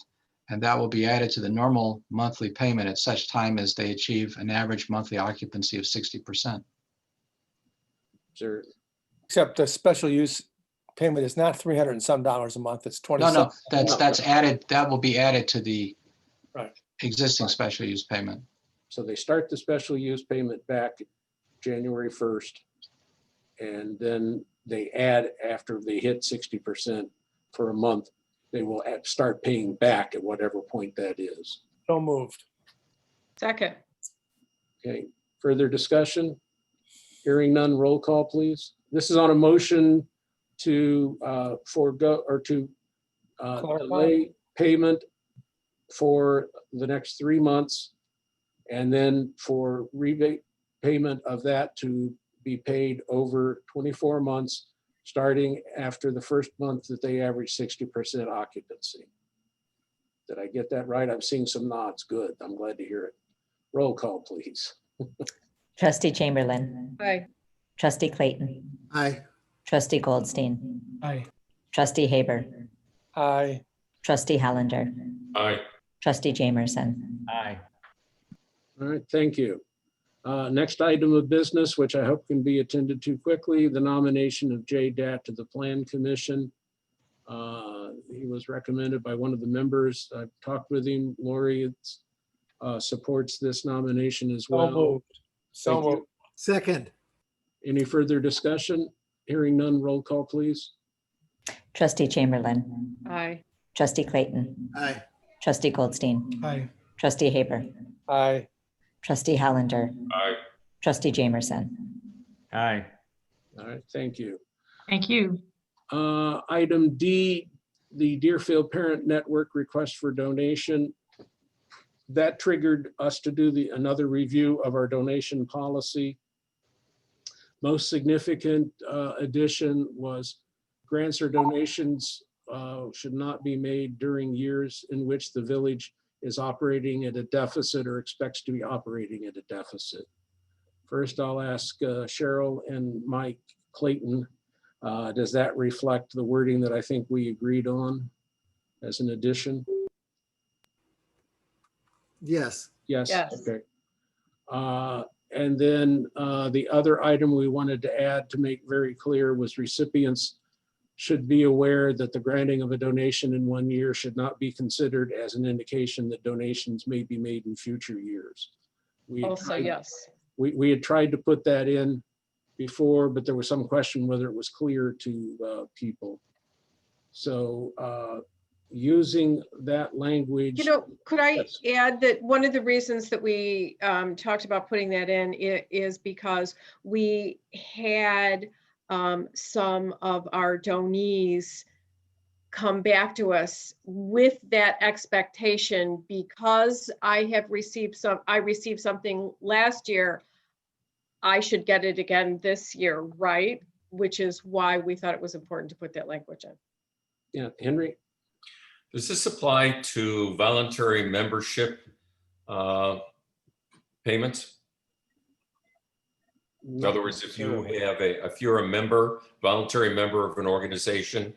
[SPEAKER 7] And that will be added to the normal monthly payment at such time as they achieve an average monthly occupancy of 60%.
[SPEAKER 1] Sure.
[SPEAKER 6] Except the special use payment is not $300 and some a month, it's 20.
[SPEAKER 7] No, that's added, that will be added to the
[SPEAKER 6] Right.
[SPEAKER 7] existing special use payment.
[SPEAKER 1] So they start the special use payment back January 1st. And then they add after they hit 60% for a month, they will start paying back at whatever point that is.
[SPEAKER 6] So moved.
[SPEAKER 3] Second,
[SPEAKER 1] Okay, further discussion? Hearing none, roll call, please. This is on a motion to forego or to
[SPEAKER 6] Clarify.
[SPEAKER 1] delay payment for the next 3 months, and then for rebate payment of that to be paid over 24 months, starting after the first month that they average 60% occupancy. Did I get that right? I'm seeing some nods. Good. I'm glad to hear it. Roll call, please.
[SPEAKER 2] Trustee Chamberlain.
[SPEAKER 3] Aye.
[SPEAKER 2] Trustee Clayton.
[SPEAKER 8] Aye.
[SPEAKER 2] Trustee Goldstein.
[SPEAKER 12] Aye.
[SPEAKER 2] Trustee Haber.
[SPEAKER 6] Aye.
[SPEAKER 2] Trustee Hallinger.
[SPEAKER 11] Aye.
[SPEAKER 2] Trustee Jamerson.
[SPEAKER 4] Aye.
[SPEAKER 1] All right, thank you. Next item of business, which I hope can be attended to quickly, the nomination of Jay Dat to the Plan Commission. He was recommended by one of the members. I've talked with him. Lori supports this nomination as
[SPEAKER 6] So
[SPEAKER 1] well.
[SPEAKER 6] moved. So
[SPEAKER 1] Thank you.
[SPEAKER 6] moved.
[SPEAKER 8] Second.
[SPEAKER 1] Any further discussion? Hearing none, roll call, please.
[SPEAKER 2] Trustee Chamberlain.
[SPEAKER 3] Aye.
[SPEAKER 2] Trustee Clayton.
[SPEAKER 8] Aye.
[SPEAKER 2] Trustee Goldstein.
[SPEAKER 12] Aye.
[SPEAKER 2] Trustee Haber.
[SPEAKER 6] Aye.
[SPEAKER 2] Trustee Hallinger.
[SPEAKER 11] Aye.
[SPEAKER 2] Trustee Jamerson.
[SPEAKER 4] Aye.
[SPEAKER 1] All right, thank you.
[SPEAKER 13] Thank you.
[SPEAKER 1] Item D, the Deerfield Parent Network request for donation. That triggered us to do another review of our donation policy. Most significant addition was grants or donations should not be made during years in which the village is operating at a deficit or expects to be operating at a deficit. First, I'll ask Cheryl and Mike Clayton, does that reflect the wording that I think we agreed on as an addition?
[SPEAKER 8] Yes.
[SPEAKER 1] Yes,
[SPEAKER 3] Yes.
[SPEAKER 1] okay. And then the other item we wanted to add to make very clear was recipients should be aware that the granting of a donation in 1 year should not be considered as an indication that donations may be made in future years. We had
[SPEAKER 3] Also,
[SPEAKER 1] tried-
[SPEAKER 3] yes.
[SPEAKER 1] We had tried to put that in before, but there was some question whether it was clear to people. So using that language.
[SPEAKER 3] You know, could I
[SPEAKER 1] Yes.
[SPEAKER 3] add that one of the reasons that we talked about putting that in is because we had some of our donees come back to us with that expectation, because I received something last year, I should get it again this year, right? Which is why we thought it was important to put that language in.
[SPEAKER 1] Yeah, Henry?
[SPEAKER 11] Does this apply to voluntary membership payments? In other words, if you have if you're a member, voluntary member of an organization,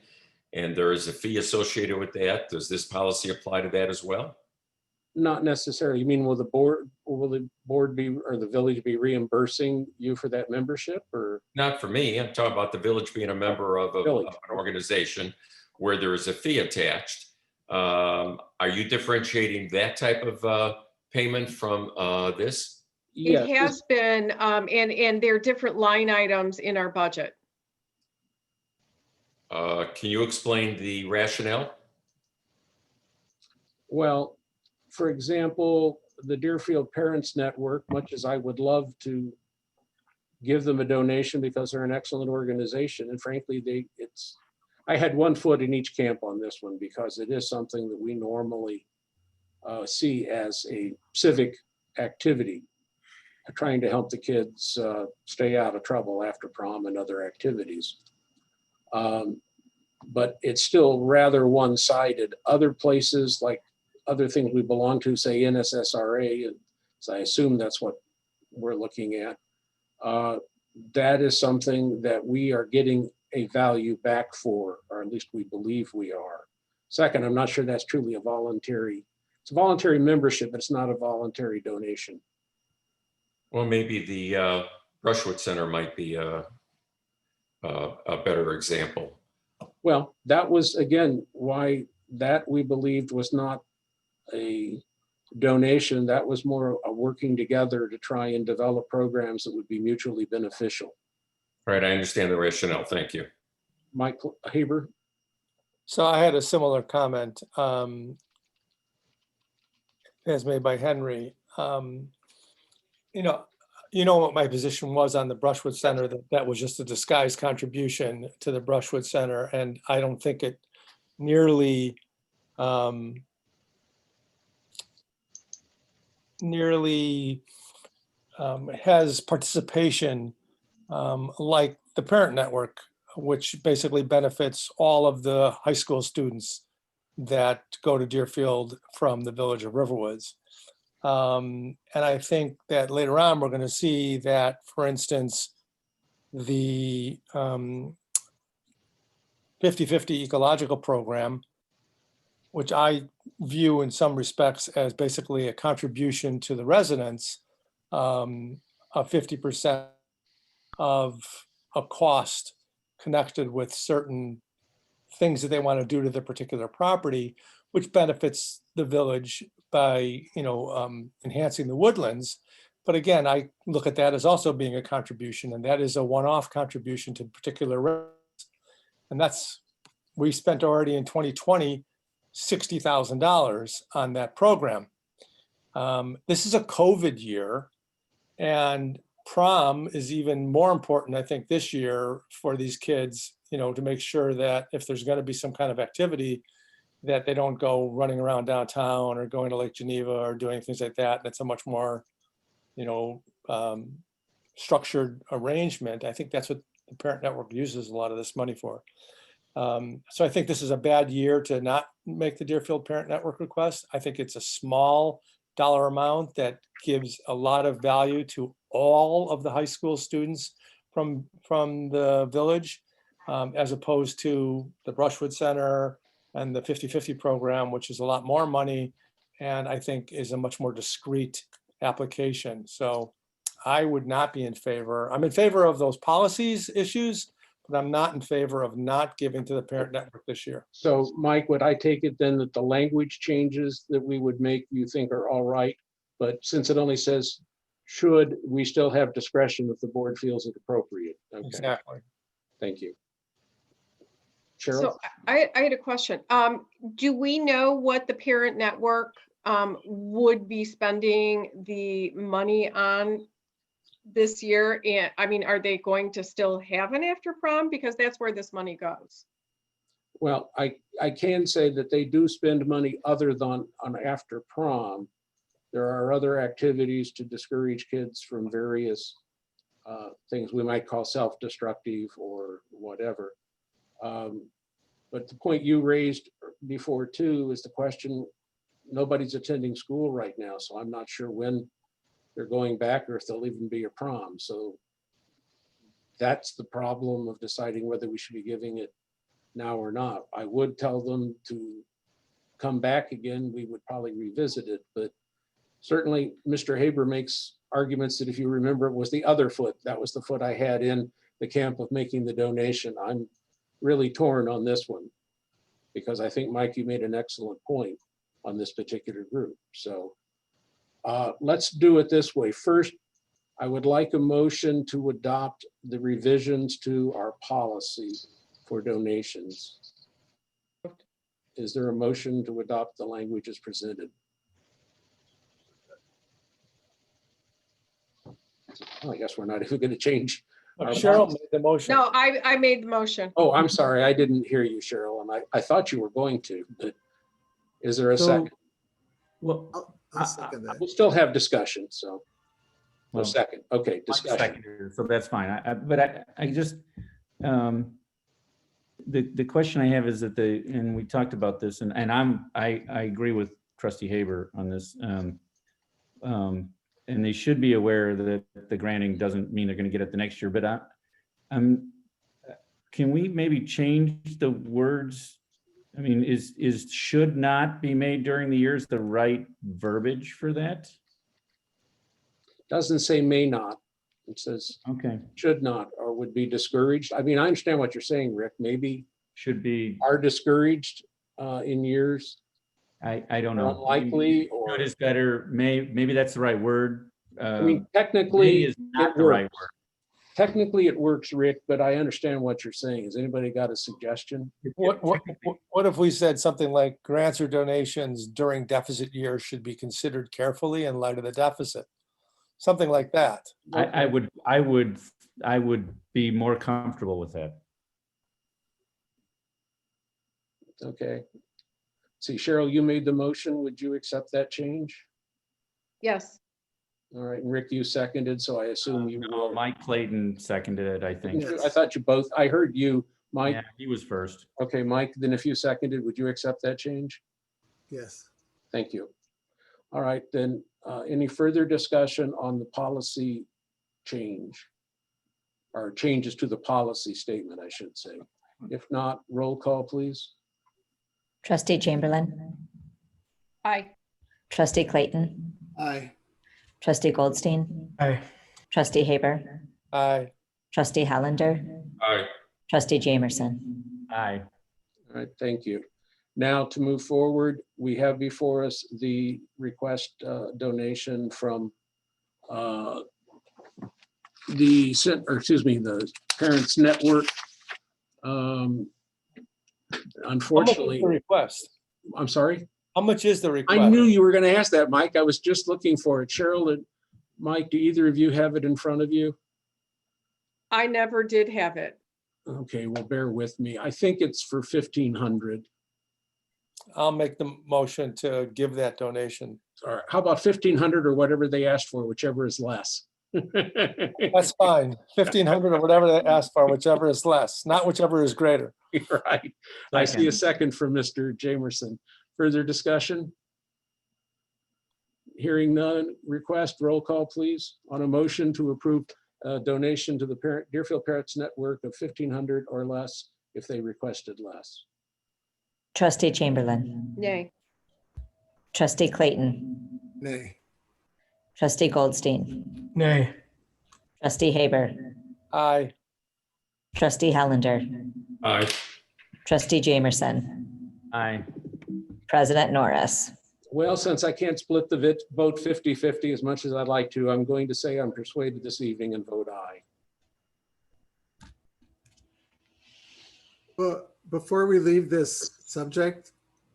[SPEAKER 11] and there is a fee associated with that, does this policy apply to that as well?
[SPEAKER 1] Not necessarily. You mean, will the board be, or the village be reimbursing you for that membership, or?
[SPEAKER 11] Not for me. I'm talking about the village being a member of
[SPEAKER 1] Village.
[SPEAKER 11] an organization where there is a fee attached. Are you differentiating that type of payment from this?
[SPEAKER 1] Yes,
[SPEAKER 3] It has been, and there are different line items in our budget.
[SPEAKER 11] Can you explain the rationale?
[SPEAKER 1] well, for example, the Deerfield Parents Network, much as I would love to give them a donation because they're an excellent organization, and frankly, I had one foot in each camp on this one because it is something that we normally see as a civic activity, trying to help the kids stay out of trouble after prom and other activities. But it's still rather one-sided. Other places, like other things we belong to, say NSSRA, and so I assume that's what we're looking at. That is something that we are getting a value back for, or at least we believe we are. Second, I'm not sure that's truly a voluntary, it's a voluntary membership, but it's not a voluntary donation.
[SPEAKER 11] Well, maybe the Brushwood Center might be a better example.
[SPEAKER 1] Well, that was, again, why that we believed was not a donation. That was more a working together to try and develop programs that would be mutually beneficial.
[SPEAKER 11] All right, I understand the rationale. Thank you.
[SPEAKER 1] Mike Haber?
[SPEAKER 6] So I had a similar comment as made by Henry. You know what my position was on the Brushwood Center, that was just a disguised contribution to the Brushwood Center. And I don't think it nearly has participation like the Parent Network, which basically benefits all of the high school students that go to Deerfield from the village of Riverwoods. And I think that later on, we're going to see that, for instance, the 50/50 ecological program, which I view in some respects as basically a contribution to the residents of 50% of a cost connected with certain things that they want to do to the particular property, which benefits the village by, enhancing the woodlands. But again, I look at that as also being a contribution, and that is a one-off contribution to particular residents. And we spent already in 2020, $60,000 on that program. This is a COVID year, and prom is even more important, I think, this year for these kids, to make sure that if there's going to be some kind of activity, that they don't go running around downtown or going to Lake Geneva or doing things like that. That's a much more, structured arrangement. I think that's what the parent network uses a lot of this money for. So I think this is a bad year to not make the Deerfield Parent Network request. I think it's a small dollar amount that gives a lot of value to all of the high school students from the village, as opposed to the Brushwood Center and the 50/50 program, which is a lot more money, and I think is a much more discrete application. So I would not be in favor. I'm in favor of those policies issues, but I'm not in favor of not giving to the parent network this year.
[SPEAKER 1] So Mike, would I take it then that the language changes that we would make, you think are all right? But since it only says should, we still have discretion if the board feels it appropriate. Okay,
[SPEAKER 6] Exactly.
[SPEAKER 1] thank you. Cheryl?
[SPEAKER 3] So I had a question. Do we know what the parent network would be spending the money on this year? And I mean, are they going to still have an after prom? Because that's where this money goes.
[SPEAKER 1] Well, I can say that they do spend money other than on after prom. There are other activities to discourage kids from various things we might call self-destructive or whatever. But the point you raised before too is the question, nobody's attending school right now, so I'm not sure when they're going back or if there'll even be a prom. So that's the problem of deciding whether we should be giving it now or not. I would tell them to come back again. We would probably revisit it, but certainly Mr. Haber makes arguments that if you remember, it was the other foot. That was the foot I had in the camp of making the donation. I'm really torn on this one because I think, Mike, you made an excellent point on this particular group. So let's do it this way. First, I would like a motion to adopt the revisions to our policy for donations. Is there a motion to adopt the language as presented? Well, I guess we're not even going to change.
[SPEAKER 6] Cheryl made the motion.
[SPEAKER 3] No, I made the motion.
[SPEAKER 1] Oh, I'm sorry. I didn't hear you, Cheryl, and I thought you were going to, but is there a
[SPEAKER 4] So,
[SPEAKER 1] second?
[SPEAKER 4] Well,
[SPEAKER 8] I'll second that.
[SPEAKER 1] We'll still have discussion, so.
[SPEAKER 4] Well,
[SPEAKER 1] A second. Okay,
[SPEAKER 4] I'm
[SPEAKER 1] discussion.
[SPEAKER 4] second, so that's fine. But I just, the question I have is that and we talked about this, and I agree with Trustee Haber on this. And they should be aware that the granting doesn't mean they're going to get it the next year. But can we maybe change the words? I mean, is should not be made during the years the right verbiage for that?
[SPEAKER 1] Doesn't say may not. It says
[SPEAKER 4] Okay,
[SPEAKER 1] should not or would be discouraged. I mean, I understand what you're saying, Rick. Maybe
[SPEAKER 4] should be.
[SPEAKER 1] are discouraged in years.
[SPEAKER 4] I don't
[SPEAKER 1] Or
[SPEAKER 4] know.
[SPEAKER 1] unlikely, or
[SPEAKER 4] Should is better. Maybe that's the right word.
[SPEAKER 1] I mean,
[SPEAKER 4] May
[SPEAKER 1] technically,
[SPEAKER 4] is not
[SPEAKER 1] it
[SPEAKER 4] the right
[SPEAKER 1] works.
[SPEAKER 4] word.
[SPEAKER 1] Technically, it works, Rick, but I understand what you're saying. Has anybody got a suggestion?
[SPEAKER 6] What if we said something like grants or donations during deficit years should be considered carefully in light of the deficit? Something like that.
[SPEAKER 4] I would be more comfortable with that.
[SPEAKER 1] Okay. See, Cheryl, you made the motion. Would you accept that change?
[SPEAKER 3] Yes.
[SPEAKER 1] All right, and Rick, you seconded, so I assume you
[SPEAKER 4] No,
[SPEAKER 1] will.
[SPEAKER 4] Mike Clayton seconded it, I think.
[SPEAKER 8] Yes.
[SPEAKER 1] I thought you both, I heard you, Mike?
[SPEAKER 4] Yeah, he was first.
[SPEAKER 1] Okay, Mike, then if you seconded, would you accept that change?
[SPEAKER 8] Yes.
[SPEAKER 1] Thank you. All right, then, any further discussion on the policy change? Or changes to the policy statement, I should say. If not, roll call, please.
[SPEAKER 2] Trustee Chamberlain,
[SPEAKER 3] Aye.
[SPEAKER 2] trustee Clayton,
[SPEAKER 8] Aye.
[SPEAKER 2] trustee Goldstein,
[SPEAKER 12] Aye.
[SPEAKER 2] trustee Haber,
[SPEAKER 6] Aye.
[SPEAKER 2] trustee Hollander,
[SPEAKER 11] Aye.
[SPEAKER 2] trustee Jamerson.
[SPEAKER 4] Aye.
[SPEAKER 1] All right, thank you. Now to move forward, we have before us the request donation from the Parents Network.
[SPEAKER 6] How much is
[SPEAKER 1] Unfortunately,
[SPEAKER 6] the request?
[SPEAKER 1] I'm sorry.
[SPEAKER 6] How much is the request?
[SPEAKER 1] I knew you were going to ask that, Mike. I was just looking for it. Cheryl and Mike, do either of you have it in front of you?
[SPEAKER 3] I never did have it.
[SPEAKER 1] Okay, well, bear with me. I think it's for 1,500.
[SPEAKER 6] I'll make the motion to give that donation.
[SPEAKER 1] All right, how about 1,500 or whatever they asked for, whichever is less?
[SPEAKER 6] That's fine. 1,500 or whatever they ask for, whichever is less, not whichever is greater.
[SPEAKER 1] Right. I see a
[SPEAKER 4] Second.
[SPEAKER 1] second from Mr. Jamerson. Further discussion? Hearing none, request roll call, please, on a motion to approve donation to the Deerfield Parents Network of 1,500 or less if they requested less.
[SPEAKER 2] Trustee Chamberlain,
[SPEAKER 3] Nay.
[SPEAKER 2] trustee Clayton,
[SPEAKER 8] Nay.
[SPEAKER 2] trustee Goldstein,
[SPEAKER 12] Nay.
[SPEAKER 2] trustee Haber,
[SPEAKER 6] Aye.
[SPEAKER 2] trustee Hollander,
[SPEAKER 11] Aye.
[SPEAKER 2] trustee Jamerson,
[SPEAKER 4] Aye.
[SPEAKER 2] president Norris.
[SPEAKER 1] Well, since I can't split the vote 50-50 as much as I'd like to, I'm going to say I'm persuaded this evening and vote aye.
[SPEAKER 8] Well, before we leave this subject,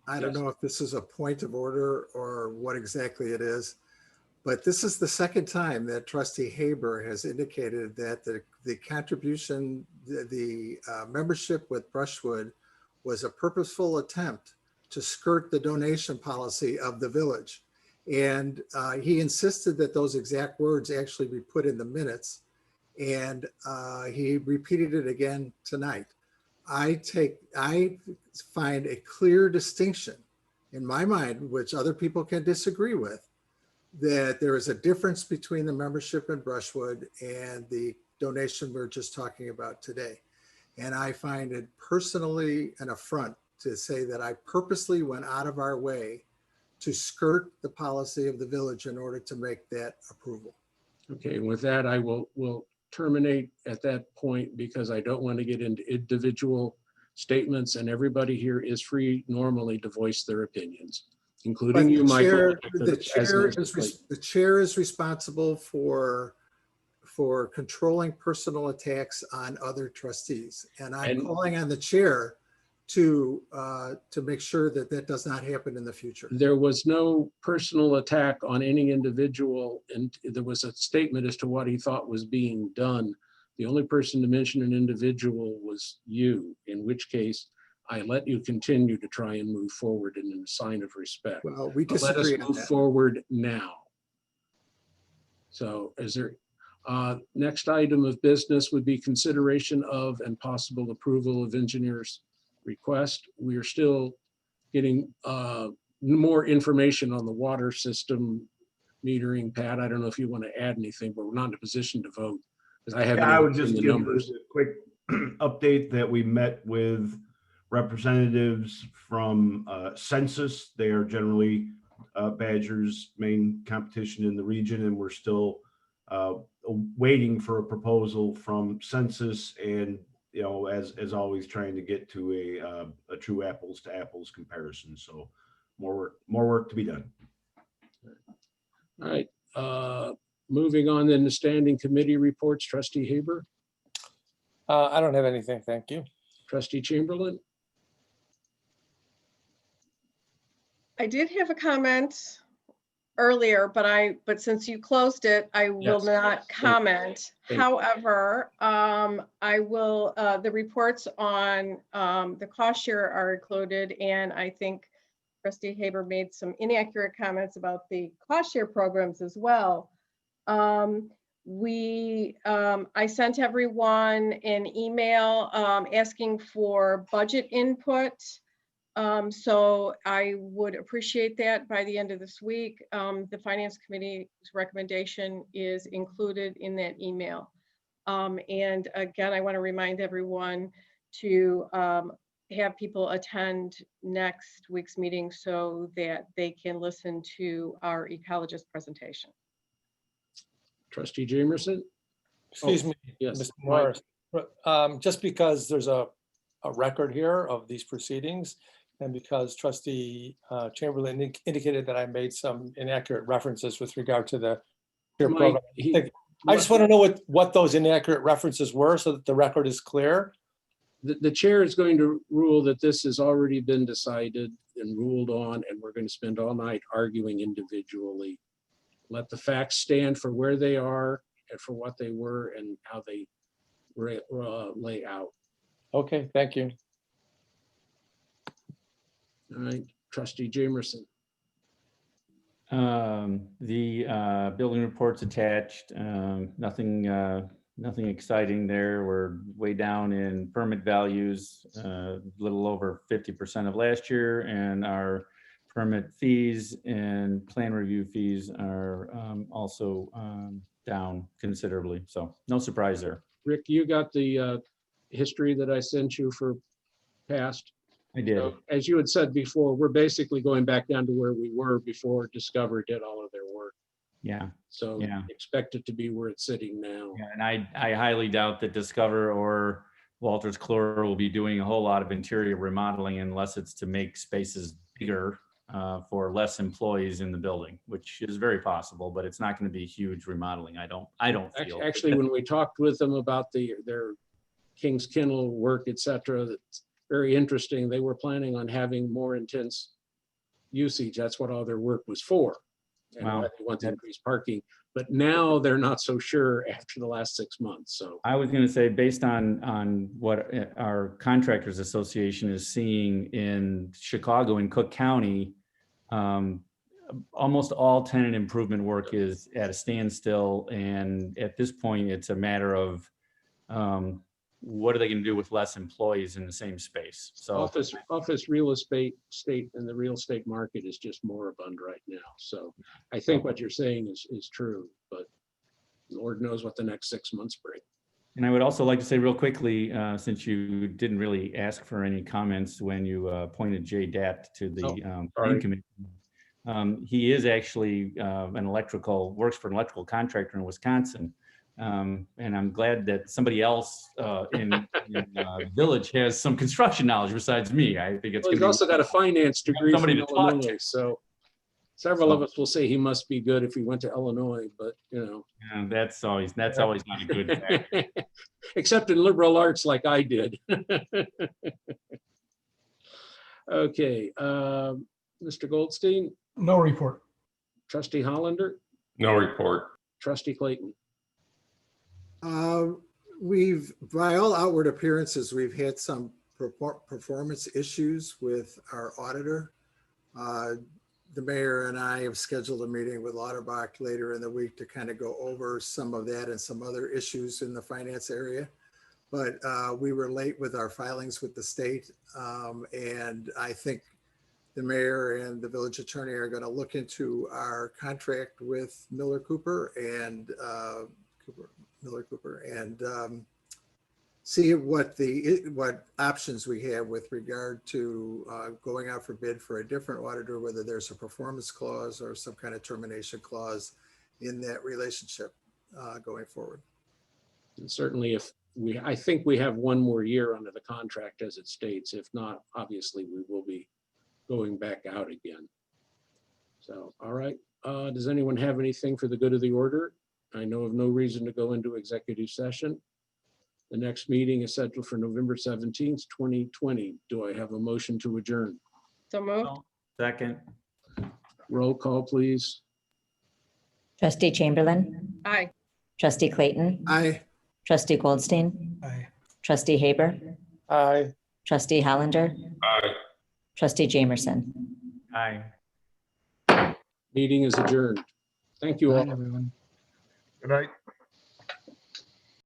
[SPEAKER 8] I don't know if this is a point of order or what exactly it is, but this is the second time that Trustee Haber has indicated that the contribution, the membership with Brushwood was a purposeful attempt to skirt the donation policy of the village. And he insisted that those exact words actually be put in the minutes. And he repeated it again tonight. I find a clear distinction in my mind, which other people can disagree with, that there is a difference between the membership in Brushwood and the donation we're just talking about today. And I find it personally an affront to say that I purposely went out of our way to skirt the policy of the village in order to make that approval.
[SPEAKER 1] Okay, and with that, I will terminate at that point because I don't want to get into individual statements, and everybody here is free normally to voice their opinions, including
[SPEAKER 8] But
[SPEAKER 1] you, Michael.
[SPEAKER 8] the chair is responsible for controlling personal attacks on other trustees. And I'm calling on the chair to make sure that that does not happen in the future.
[SPEAKER 1] There was no personal attack on any individual, and there was a statement as to what he thought was being done. The only person to mention an individual was you, in which case I let you continue to try and move forward in a sign of respect.
[SPEAKER 8] Well, we
[SPEAKER 1] But let us
[SPEAKER 8] disagree on
[SPEAKER 1] move
[SPEAKER 8] that.
[SPEAKER 1] forward now. So is there, next item of business would be consideration of and possible approval of engineer's request. We are still getting more information on the water system metering. Pat, I don't know if you want to add anything, but we're not in a position to vote because I haven't
[SPEAKER 9] I would
[SPEAKER 1] seen
[SPEAKER 9] just
[SPEAKER 1] the
[SPEAKER 9] give
[SPEAKER 1] numbers.
[SPEAKER 9] a quick update that we met with representatives from Census. They are generally Badger's main competition in the region, and we're still waiting for a proposal from Census, and you know, as always, trying to get to a true apples to apples comparison. So more work to be done.
[SPEAKER 1] All right, moving on then to standing committee reports. Trustee Haber,
[SPEAKER 6] I don't have anything, thank you.
[SPEAKER 1] Trustee Chamberlain,
[SPEAKER 3] I did have a comment earlier, but since you closed it, I will
[SPEAKER 1] Yes.
[SPEAKER 3] not comment.
[SPEAKER 1] Thank you.
[SPEAKER 3] However, I will, the reports on the cost share are included, and I think Trustee Haber made some inaccurate comments about the cost share programs as well. I sent everyone an email asking for budget input. So I would appreciate that by the end of this week. The Finance Committee's recommendation is included in that email. And again, I want to remind everyone to have people attend next week's meeting so that they can listen to our ecologist presentation.
[SPEAKER 1] Trustee Jamerson?
[SPEAKER 6] Excuse me,
[SPEAKER 1] Yes,
[SPEAKER 6] Mr.
[SPEAKER 1] Mike.
[SPEAKER 6] Morris. Just because there's a record here of these proceedings, and because Trustee Chamberlain indicated that I made some inaccurate references with regard to the care
[SPEAKER 1] Mike,
[SPEAKER 6] program.
[SPEAKER 1] he-
[SPEAKER 6] I just want to know what those inaccurate references were so that the record is clear.
[SPEAKER 1] The chair is going to rule that this has already been decided and ruled on, and we're going to spend all night arguing individually. Let the facts stand for where they are and for what they were and how they lay out.
[SPEAKER 6] Okay, thank you.
[SPEAKER 1] All right, Trustee Jamerson.
[SPEAKER 4] The building report's attached. Nothing exciting there. We're way down in permit values, a little over 50% of last year, and our permit fees and plan review fees are also down considerably. So no surprise there.
[SPEAKER 1] Rick, you got the history that I sent you for past?
[SPEAKER 4] I did.
[SPEAKER 1] So, as you had said before, we're basically going back down to where we were before Discover did all of their work.
[SPEAKER 4] Yeah.
[SPEAKER 1] So
[SPEAKER 4] Yeah.
[SPEAKER 1] expect it to be where it's sitting now.
[SPEAKER 4] Yeah, and I highly doubt that Discover or Walters Clore will be doing a whole lot of interior remodeling unless it's to make spaces bigger for less employees in the building, which is very possible, but it's not going to be huge remodeling. I don't feel.
[SPEAKER 1] Actually, when we talked with them about their King's Kennel work, et cetera, that's very interesting. They were planning on having more intense usage. That's what all their work was for. And
[SPEAKER 4] Wow.
[SPEAKER 1] why they want to increase parking. But now they're not so sure after the last 6 months. So
[SPEAKER 4] I was going to say, based on what our contractors association is seeing in Chicago and Cook County, almost all tenant improvement work is at a standstill. And at this point, it's a matter of what are they going to do with less employees in the same space? So
[SPEAKER 1] office real estate and the real estate market is just moribund right now. So I think what you're saying is true, but Lord knows what the next 6 months bring.
[SPEAKER 4] And I would also like to say real quickly, since you didn't really ask for any comments when you appointed Jay Dat to the planning committee, he is actually works for an electrical contractor in Wisconsin. And I'm glad that somebody else in the village has some construction knowledge besides me. I think it's.
[SPEAKER 1] Well, he's also got a finance degree from
[SPEAKER 4] somebody to talk
[SPEAKER 1] Illinois,
[SPEAKER 4] to.
[SPEAKER 1] so several of us will say he must be good if he went to Illinois, but you know.
[SPEAKER 4] Yeah, that's always not a good factor.
[SPEAKER 1] Except in liberal arts like I did. Okay, Mr. Goldstein,
[SPEAKER 12] No report.
[SPEAKER 1] Trustee Hollander,
[SPEAKER 11] No report.
[SPEAKER 1] Trustee Clayton.
[SPEAKER 8] We've, by all outward appearances, we've had some performance issues with our auditor. The mayor and I have scheduled a meeting with Lauterbach later in the week to kind of go over some of that and some other issues in the finance area. But we were late with our filings with the state. And I think the mayor and the village attorney are going to look into our contract with Miller Cooper and see what options we have with regard to going out for bid for a different auditor, whether there's a performance clause or some kind of termination clause in that relationship going forward.
[SPEAKER 1] And certainly I think we have 1 more year under the contract as it states. If not, obviously we will be going back out again. So, all right. Does anyone have anything for the good of the order? I know of no reason to go into executive session. The next meeting is scheduled for November 17th, 2020. Do I have a motion to adjourn?
[SPEAKER 3] So moved.
[SPEAKER 4] Second.
[SPEAKER 1] Roll call, please.
[SPEAKER 2] Trustee Chamberlain,
[SPEAKER 3] Aye.
[SPEAKER 2] Trustee Clayton,
[SPEAKER 8] Aye.
[SPEAKER 2] Trustee Goldstein,
[SPEAKER 12] Aye.
[SPEAKER 2] Trustee Haber,
[SPEAKER 6] Aye.
[SPEAKER 2] Trustee Hollander,
[SPEAKER 11] Aye.
[SPEAKER 2] Trustee Jamerson.
[SPEAKER 4] Aye.
[SPEAKER 1] Meeting is adjourned. Thank you all.
[SPEAKER 5] Good night.